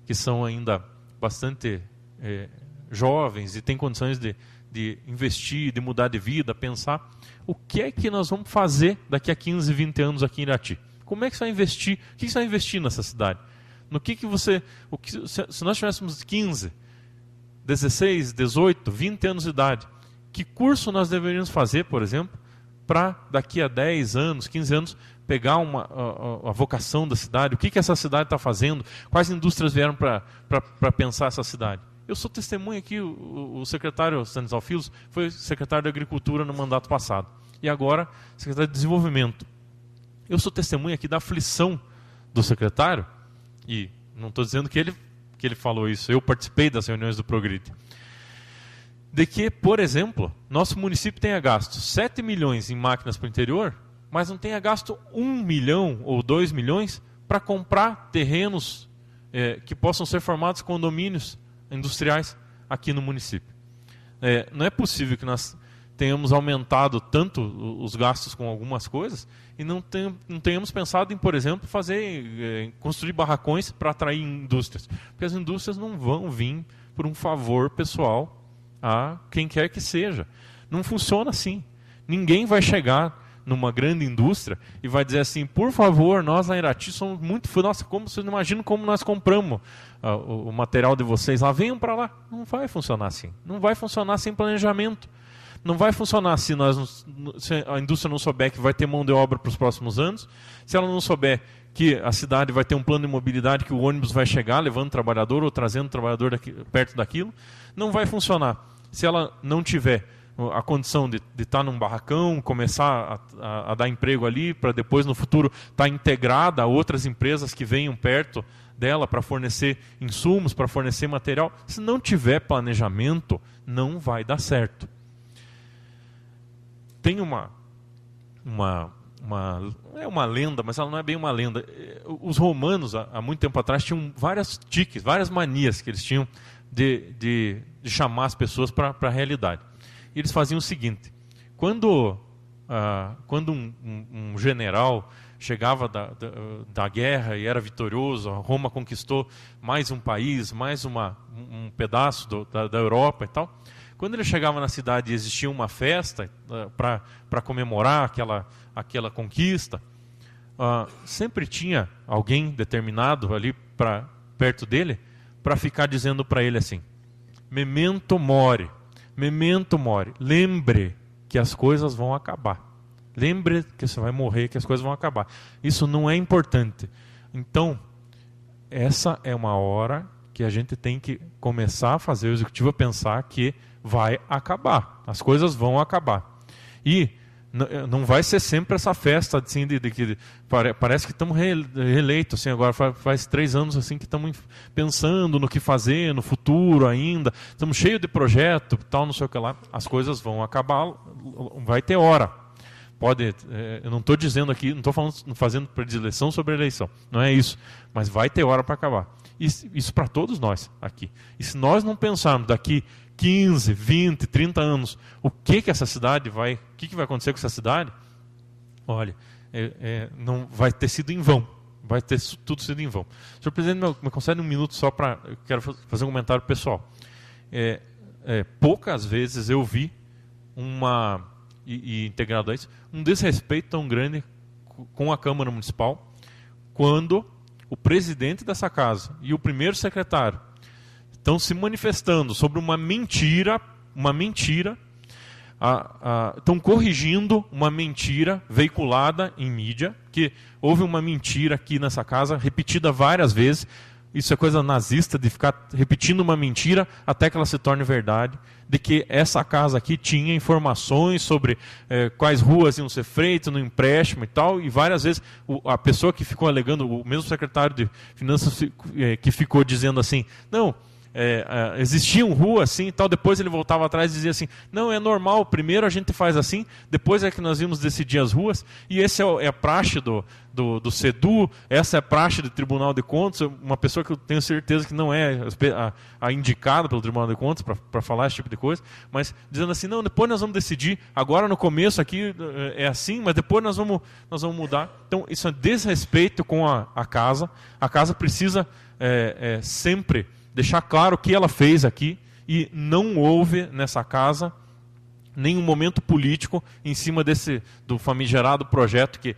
que são ainda bastante jovens e têm condições de investir, de mudar de vida, pensar o que é que nós vamos fazer daqui a 15, 20 anos aqui em Irati. Como é que você vai investir? O que você vai investir nessa cidade? No que você... se nós tivéssemos 15, 16, 18, 20 anos de idade, que curso nós deveríamos fazer, por exemplo, para daqui a 10 anos, 15 anos, pegar a vocação da cidade, o que essa cidade está fazendo, quais indústrias vieram para pensar essa cidade. Eu sou testemunha aqui, o secretário Stanislau Filos foi secretário de Agricultura no mandato passado, e agora secretário de Desenvolvimento. Eu sou testemunha aqui da aflição do secretário, e não estou dizendo que ele falou isso, eu participei das reuniões do Progride, de que, por exemplo, nosso município tenha gasto 7 milhões em máquinas para o interior, mas não tenha gasto 1 milhão ou 2 milhões para comprar terrenos que possam ser formados condomínios industriais aqui no município. Não é possível que nós tenhamos aumentado tanto os gastos com algumas coisas e não tenhamos pensado em, por exemplo, construir barracões para atrair indústrias. Porque as indústrias não vão vir por um favor pessoal a quem quer que seja. Não funciona assim. Ninguém vai chegar numa grande indústria e vai dizer assim, por favor, nós lá em Irati somos muito... Nossa, vocês não imaginam como nós compramos o material de vocês lá, venham para lá. Não vai funcionar assim. Não vai funcionar sem planejamento. Não vai funcionar se a indústria não souber que vai ter mão de obra para os próximos anos, se ela não souber que a cidade vai ter um plano de mobilidade, que o ônibus vai chegar levando trabalhador ou trazendo trabalhador perto daquilo. Não vai funcionar se ela não tiver a condição de estar num barracão, começar a dar emprego ali, para depois no futuro estar integrada a outras empresas que venham perto dela para fornecer insumos, para fornecer material. Se não tiver planejamento, não vai dar certo. Tem uma lenda, mas ela não é bem uma lenda. Os romanos, há muito tempo atrás, tinham várias tiques, várias manias que eles tinham de chamar as pessoas para a realidade. E eles faziam o seguinte, quando um general chegava da guerra e era vitorioso, Roma conquistou mais um país, mais um pedaço da Europa e tal, quando ele chegava na cidade e existia uma festa para comemorar aquela conquista, sempre tinha alguém determinado ali perto dele para ficar dizendo para ele assim, memento mori, lembre que as coisas vão acabar. Lembre que você vai morrer, que as coisas vão acabar. Isso não é importante. Então, essa é uma hora que a gente tem que começar a fazer o executivo a pensar que vai acabar. As coisas vão acabar. E não vai ser sempre essa festa assim, que parece que estamos reeleitos. Assim, agora faz 3 anos assim, que estamos pensando no que fazer, no futuro ainda. Estamos cheios de projeto, tal, não sei o que lá. As coisas vão acabar, vai ter hora. Eu não estou dizendo aqui, não estou fazendo predileção sobre a eleição. Não é isso. Mas vai ter hora para acabar. Isso para todos nós aqui. E se nós não pensarmos daqui 15, 20, 30 anos, o que essa cidade vai... O que vai acontecer com essa cidade? Olha, não vai ter sido em vão. Vai ter tudo sido em vão. Senhor presidente, me concede um minuto só para... Eu quero fazer um comentário pessoal. Poucas vezes eu vi integrado a isso, um desrespeito tão grande com a Câmara Municipal, quando o presidente dessa casa e o primeiro secretário estão se manifestando sobre uma mentira, estão corrigindo uma mentira veiculada em mídia, que houve uma mentira aqui nessa casa, repetida várias vezes. Isso é coisa nazista, de ficar repetindo uma mentira até que ela se torne verdade, de que essa casa aqui tinha informações sobre quais ruas iam ser feitas no empréstimo e tal, e várias vezes a pessoa que ficou alegando, o mesmo secretário de Finanças que ficou dizendo assim, não, existiam ruas assim e tal, depois ele voltava atrás e dizia assim, não, é normal, primeiro a gente faz assim, depois é que nós vimos decidir as ruas, e esse é a praxe do CEDU, essa é a praxe do Tribunal de Contas, uma pessoa que eu tenho certeza que não é a indicada pelo Tribunal de Contas para falar esse tipo de coisa, mas dizendo assim, não, depois nós vamos decidir, agora no começo aqui é assim, mas depois nós vamos mudar. Então isso é desrespeito com a casa precisa sempre deixar claro o que ela fez aqui, e não houve nessa casa nenhum momento político em cima do famigerado projeto que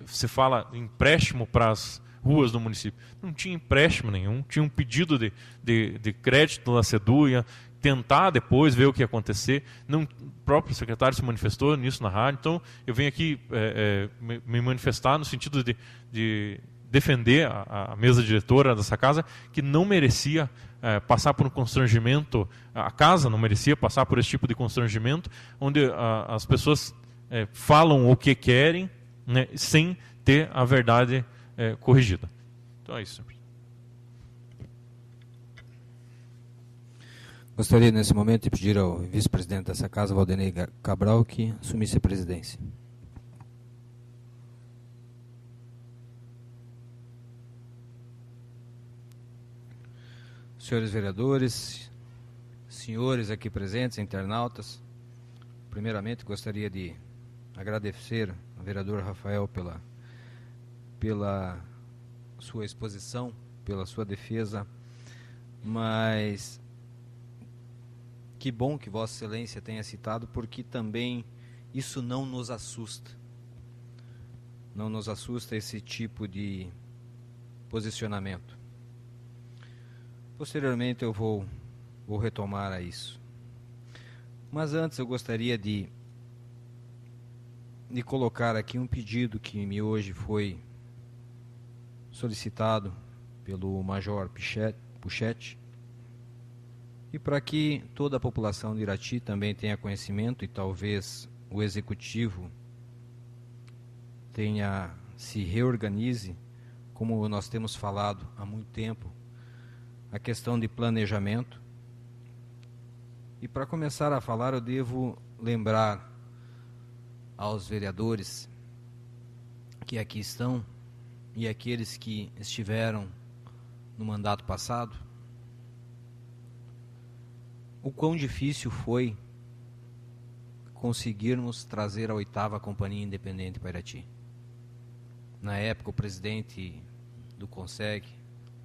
se fala empréstimo para as ruas do município. Não tinha empréstimo nenhum, tinha um pedido de crédito da CEDU, ia tentar depois ver o que ia acontecer. O próprio secretário se manifestou nisso na rádio, então eu venho aqui me manifestar no sentido de defender a mesa diretora dessa casa, que não merecia passar por um constrangimento, a casa não merecia passar por esse tipo de constrangimento, onde as pessoas falam o que querem, né, sem ter a verdade corrigida. Então é isso. Gostaria nesse momento de pedir ao vice-presidente dessa casa, Valdenei Cabral, que assumisse a presidência. Senhores vereadores, senhores aqui presentes, internautas, primeiramente gostaria de agradecer ao vereador Rafael pela sua exposição, pela sua defesa, mas que bom que Vossa Excelência tenha citado, porque também isso não nos assusta. Não nos assusta esse tipo de posicionamento. Posteriormente eu vou retomar a isso. Mas antes eu gostaria de colocar aqui um pedido que me hoje foi solicitado pelo Major Puchetti, e para que toda a população de Irati também tenha conhecimento, e talvez o Executivo se reorganize, como nós temos falado há muito tempo, a questão de planejamento. E para começar a falar, eu devo lembrar aos vereadores que aqui estão e aqueles que estiveram no mandato passado, o quão difícil foi conseguirmos trazer a 8ª Companhia Independente para Irati. Na época, o presidente do CONSEG,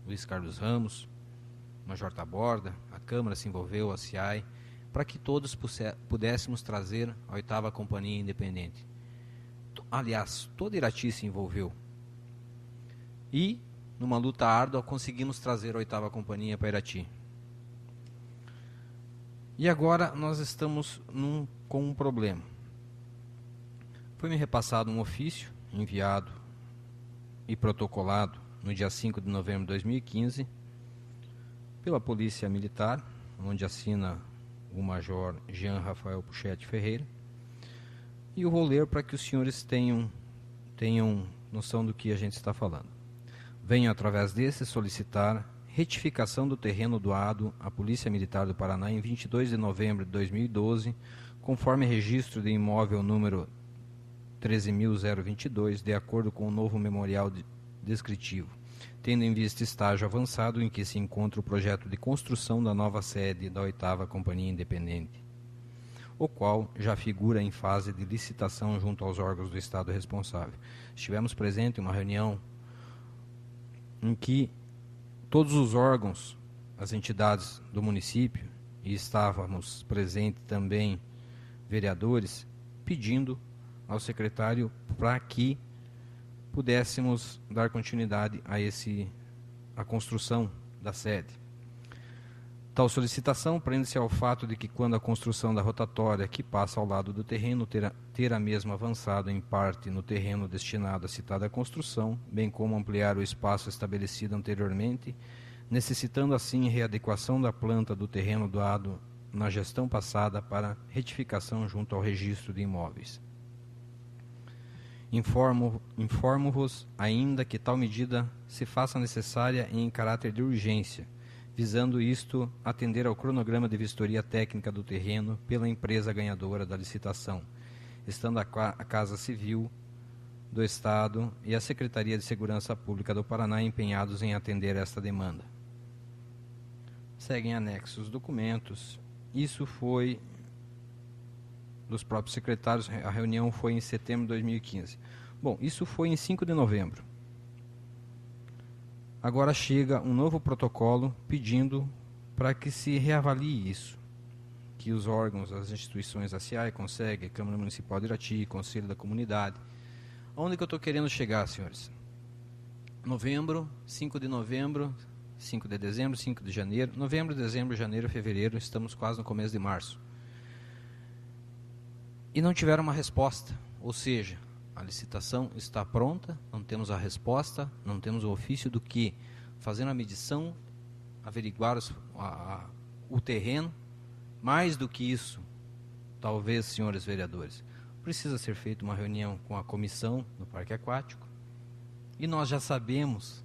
Luiz Carlos Ramos, Major Taborda, a Câmara se envolveu, a CIAI, para que todos pudéssemos trazer a 8ª Companhia Independente. Aliás, toda Irati se envolveu. E, numa luta árdua, conseguimos trazer a 8ª Companhia para Irati. E agora nós estamos com um problema. Foi-me repassado um ofício, enviado e protocolado no dia 5 de novembro de 2015, pela Polícia Militar, onde assina o Major Jean Rafael Puchetti Ferreira, e eu vou ler para que os senhores tenham noção do que a gente está falando. Venho, através desse, solicitar retificação do terreno doado à Polícia Militar do Paraná em 22 de novembro de 2012, conforme registro de imóvel número 13.022, de acordo com o novo memorial descritivo, tendo em vista estágio avançado em que se encontra o projeto de construção da nova sede da 8ª Companhia Independente, o qual já figura em fase de licitação junto aos órgãos do Estado responsável. Estivemos presentes em uma reunião em que todos os órgãos, as entidades do município, e estávamos presentes também vereadores, pedindo ao secretário para que pudéssemos dar continuidade à construção da sede. Tal solicitação prende-se ao fato de que, quando a construção da rotatória que passa ao lado do terreno ter a mesma avançado em parte no terreno destinado à citada construção, bem como ampliar o espaço estabelecido anteriormente, necessitando assim readequação da planta do terreno doado na gestão passada para retificação junto ao registro de imóveis. Informo-vos ainda que tal medida se faça necessária em caráter de urgência, visando isto atender ao cronograma de vistoria técnica do terreno pela empresa ganhadora da licitação, estando a Casa Civil do Estado e a Secretaria de Segurança Pública do Paraná empenhados em atender esta demanda. Seguem anexos documentos. Isso foi dos próprios secretários, a reunião foi em setembro de 2015. Bom, isso foi em 5 de novembro. Agora chega um novo protocolo pedindo para que se reavalie isso, que os órgãos, as instituições, a CIAI, CONSEG, Câmara Municipal de Irati, Conselho da Comunidade. Onde que eu estou querendo chegar, senhores? Novembro, 5 de novembro, 5 de dezembro, 5 de janeiro, novembro, dezembro, janeiro, fevereiro, estamos quase no começo de março. E não tiveram uma resposta, ou seja, a licitação está pronta, não temos a resposta, não temos o ofício do que, fazendo a medição, averiguar o terreno. Mais do que isso, talvez, senhores vereadores, precisa ser feita uma reunião com a comissão no Parque Aquático, e nós já sabemos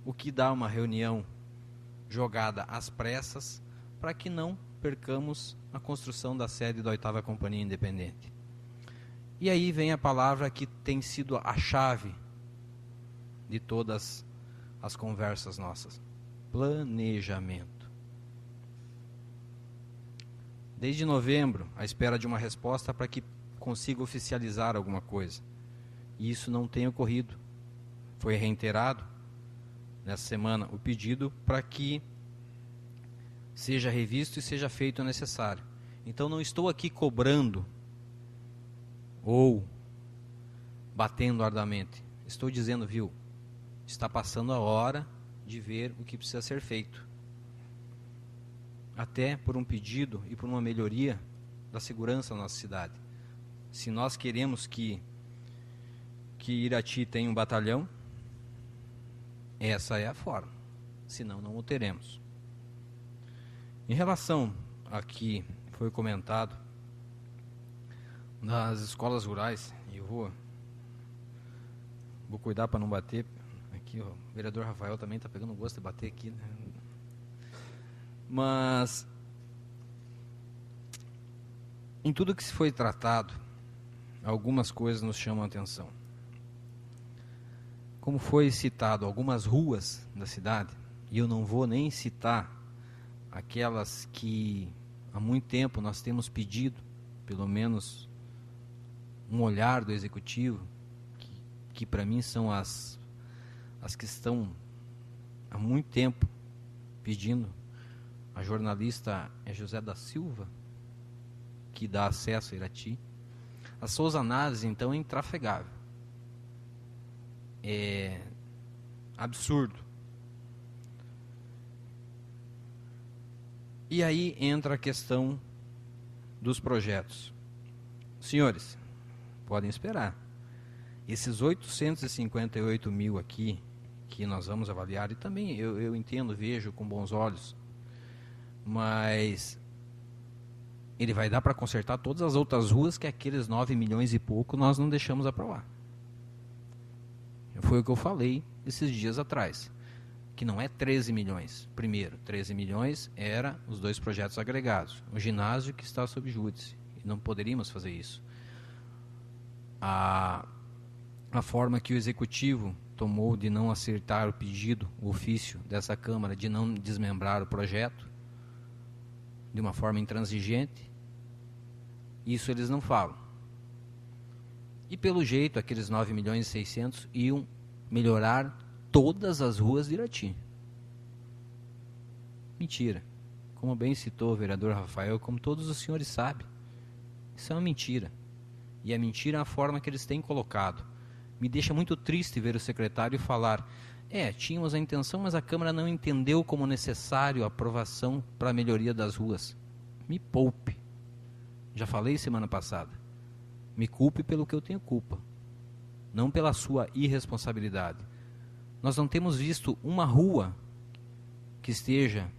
o que dá uma reunião jogada às pressas, para que não percamos a construção da sede da 8ª Companhia Independente. E aí vem a palavra que tem sido a chave de todas as conversas nossas: planejamento. Desde novembro, à espera de uma resposta para que consiga oficializar alguma coisa. E isso não tem ocorrido. Foi reiterado nessa semana o pedido para que seja revisto e seja feito o necessário. Então não estou aqui cobrando ou batendo arduamente. Estou dizendo, viu, está passando a hora de ver o que precisa ser feito. Até por um pedido e por uma melhoria da segurança na nossa cidade. Se nós queremos que Irati tenha um batalhão, essa é a forma. Senão não o teremos. Em relação a que foi comentado nas escolas rurais, e eu vou cuidar para não bater aqui, ó, o vereador Rafael também está pegando gosto de bater aqui, né? Mas em tudo que se foi tratado, algumas coisas nos chamam a atenção. Como foi citado algumas ruas da cidade, e eu não vou nem citar aquelas que há muito tempo nós temos pedido, pelo menos um olhar do executivo, que para mim são as que estão há muito tempo pedindo. A jornalista é José da Silva, que dá acesso a Irati. A Souza Naves, então, é intrafegável. É absurdo. E aí entra a questão dos projetos. Senhores, podem esperar. Esses 858 mil aqui, que nós vamos avaliar, e também eu entendo, vejo com bons olhos, mas ele vai dar para consertar todas as outras ruas que aqueles 9 milhões e pouco nós não deixamos aprovar. Foi o que eu falei esses dias atrás, que não é 13 milhões. Primeiro, 13 milhões era os 2 projetos agregados. O ginásio que está sob júdice, e não poderíamos fazer isso. A forma que o executivo tomou de não acertar o pedido, o ofício dessa Câmara, de não desmembrar o projeto, de uma forma intransigente, isso eles não falam. E pelo jeito, aqueles 9 milhões e 600 iam melhorar todas as ruas de Irati. Mentira. Como bem citou o vereador Rafael, como todos os senhores sabem, isso é uma mentira. E a mentira é a forma que eles têm colocado. Me deixa muito triste ver o secretário falar: tínhamos a intenção, mas a Câmara não entendeu como necessário a aprovação para a melhoria das ruas. Me poupe. Já falei semana passada. Me culpe pelo que eu tenho culpa, não pela sua irresponsabilidade. Nós não temos visto uma rua que esteja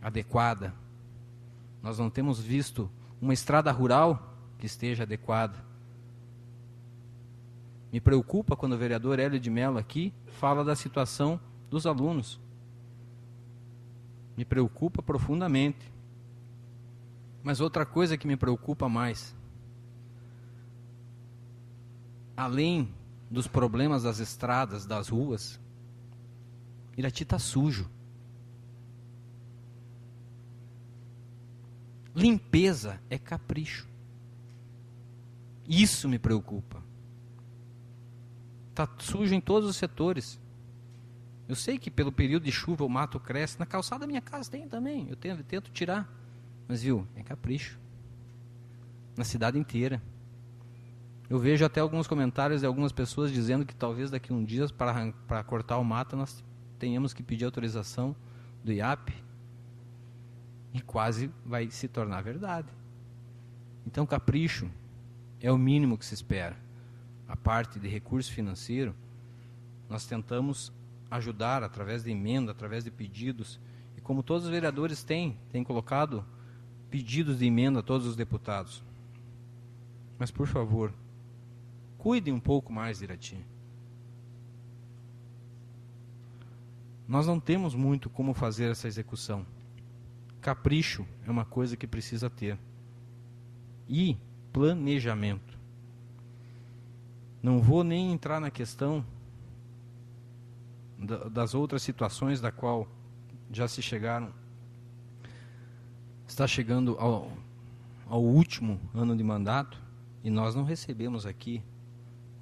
adequada. Nós não temos visto uma estrada rural que esteja adequada. Me preocupa quando o vereador Hélio de Mello aqui fala da situação dos alunos. Me preocupa profundamente. Mas outra coisa que me preocupa mais, além dos problemas das estradas, das ruas, Irati está sujo. Limpeza é capricho. Isso me preocupa. Está sujo em todos os setores. Eu sei que pelo período de chuva o mato cresce. Na calçada da minha casa tem também. Eu tento tirar. Mas viu, é capricho. Na cidade inteira. Eu vejo até alguns comentários de algumas pessoas dizendo que talvez daqui a um dia, para cortar o mato, nós tenhamos que pedir autorização do IAP. E quase vai se tornar verdade. Então, capricho é o mínimo que se espera. A parte de recurso financeiro, nós tentamos ajudar através de emenda, através de pedidos. E como todos os vereadores têm colocado pedidos de emenda a todos os deputados. Mas, por favor, cuide um pouco mais de Irati. Nós não temos muito como fazer essa execução. Capricho é uma coisa que precisa ter. E planejamento. Não vou nem entrar na questão das outras situações da qual já se chegaram. Está chegando ao último ano de mandato e nós não recebemos aqui,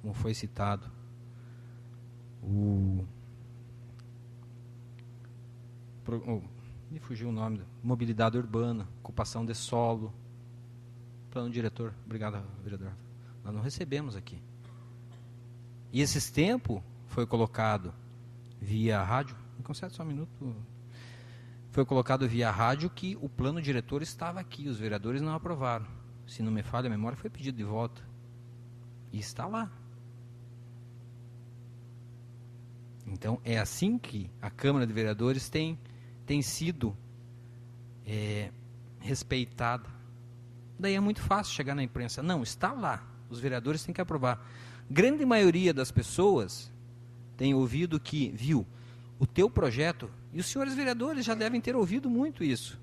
como foi citado, me fugiu o nome, mobilidade urbana, ocupação de solo, plano diretor, obrigado, vereador. Nós não recebemos aqui. E esses tempos foi colocado via rádio, me concede só um minuto, foi colocado via rádio que o plano diretor estava aqui, os vereadores não aprovaram. Se não me falha a memória, foi pedido de volta. E está lá. Então, é assim que a Câmara de Vereadores tem sido respeitada. Daí é muito fácil chegar na imprensa. Não, está lá. Os vereadores têm que aprovar. Grande maioria das pessoas tem ouvido que, viu, o teu projeto, e os senhores vereadores já devem ter ouvido muito isso,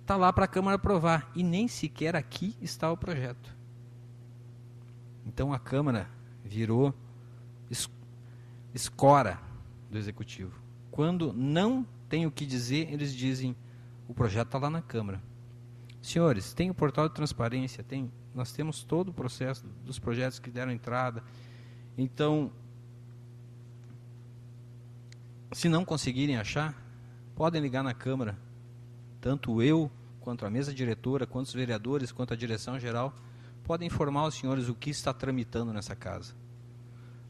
está lá para a Câmara aprovar, e nem sequer aqui está o projeto. Então a Câmara virou escora do Executivo. Quando não tem o que dizer, eles dizem, o projeto está lá na Câmara. Senhores, tem o portal de transparência, nós temos todo o processo dos projetos que deram entrada. Então, se não conseguirem achar, podem ligar na Câmara. Tanto eu, quanto a mesa diretora, quanto os vereadores, quanto a direção geral, podem informar os senhores o que está tramitando nessa casa.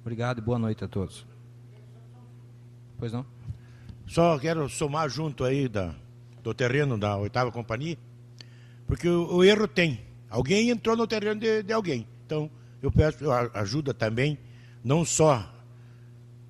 Obrigado e boa noite a todos. Pois não? Só quero somar junto aí do terreno da 8ª Companhia, porque o erro tem. Alguém entrou no terreno de alguém. Então, eu peço ajuda também, não só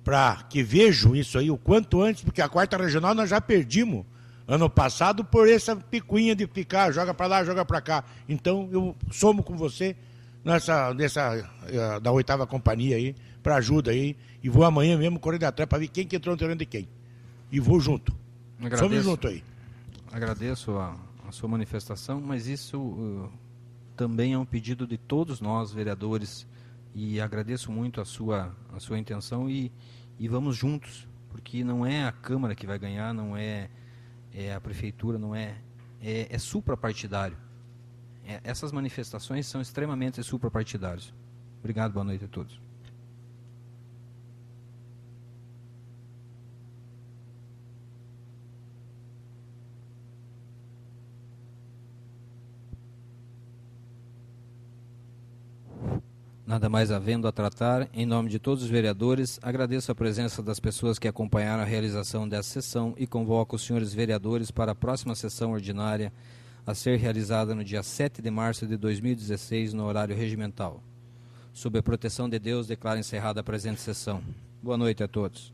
para que vejam isso aí o quanto antes, porque a 4ª Regional nós já perdimos ano passado por essa picuinha de ficar, joga para lá, joga para cá. Então, eu somo com você nessa da 8ª Companhia aí, para ajuda aí, e vou amanhã mesmo correr atrás para ver quem que entrou no terreno de quem. E vou junto. Somos junto aí. Agradeço a sua manifestação, mas isso também é um pedido de todos nós, vereadores, e agradeço muito a sua intenção e vamos juntos, porque não é a Câmara que vai ganhar, não é a Prefeitura, não é suprapartidário. Essas manifestações são extremamente suprapartidárias. Obrigado, boa noite a todos. Nada mais havendo a tratar, em nome de todos os vereadores, agradeço a presença das pessoas que acompanharam a realização dessa sessão e convoco os senhores vereadores para a próxima sessão ordinária a ser realizada no dia 7 de março de 2016, no horário regimental. Sob a proteção de Deus, declaro encerrada a presente sessão. Boa noite a todos.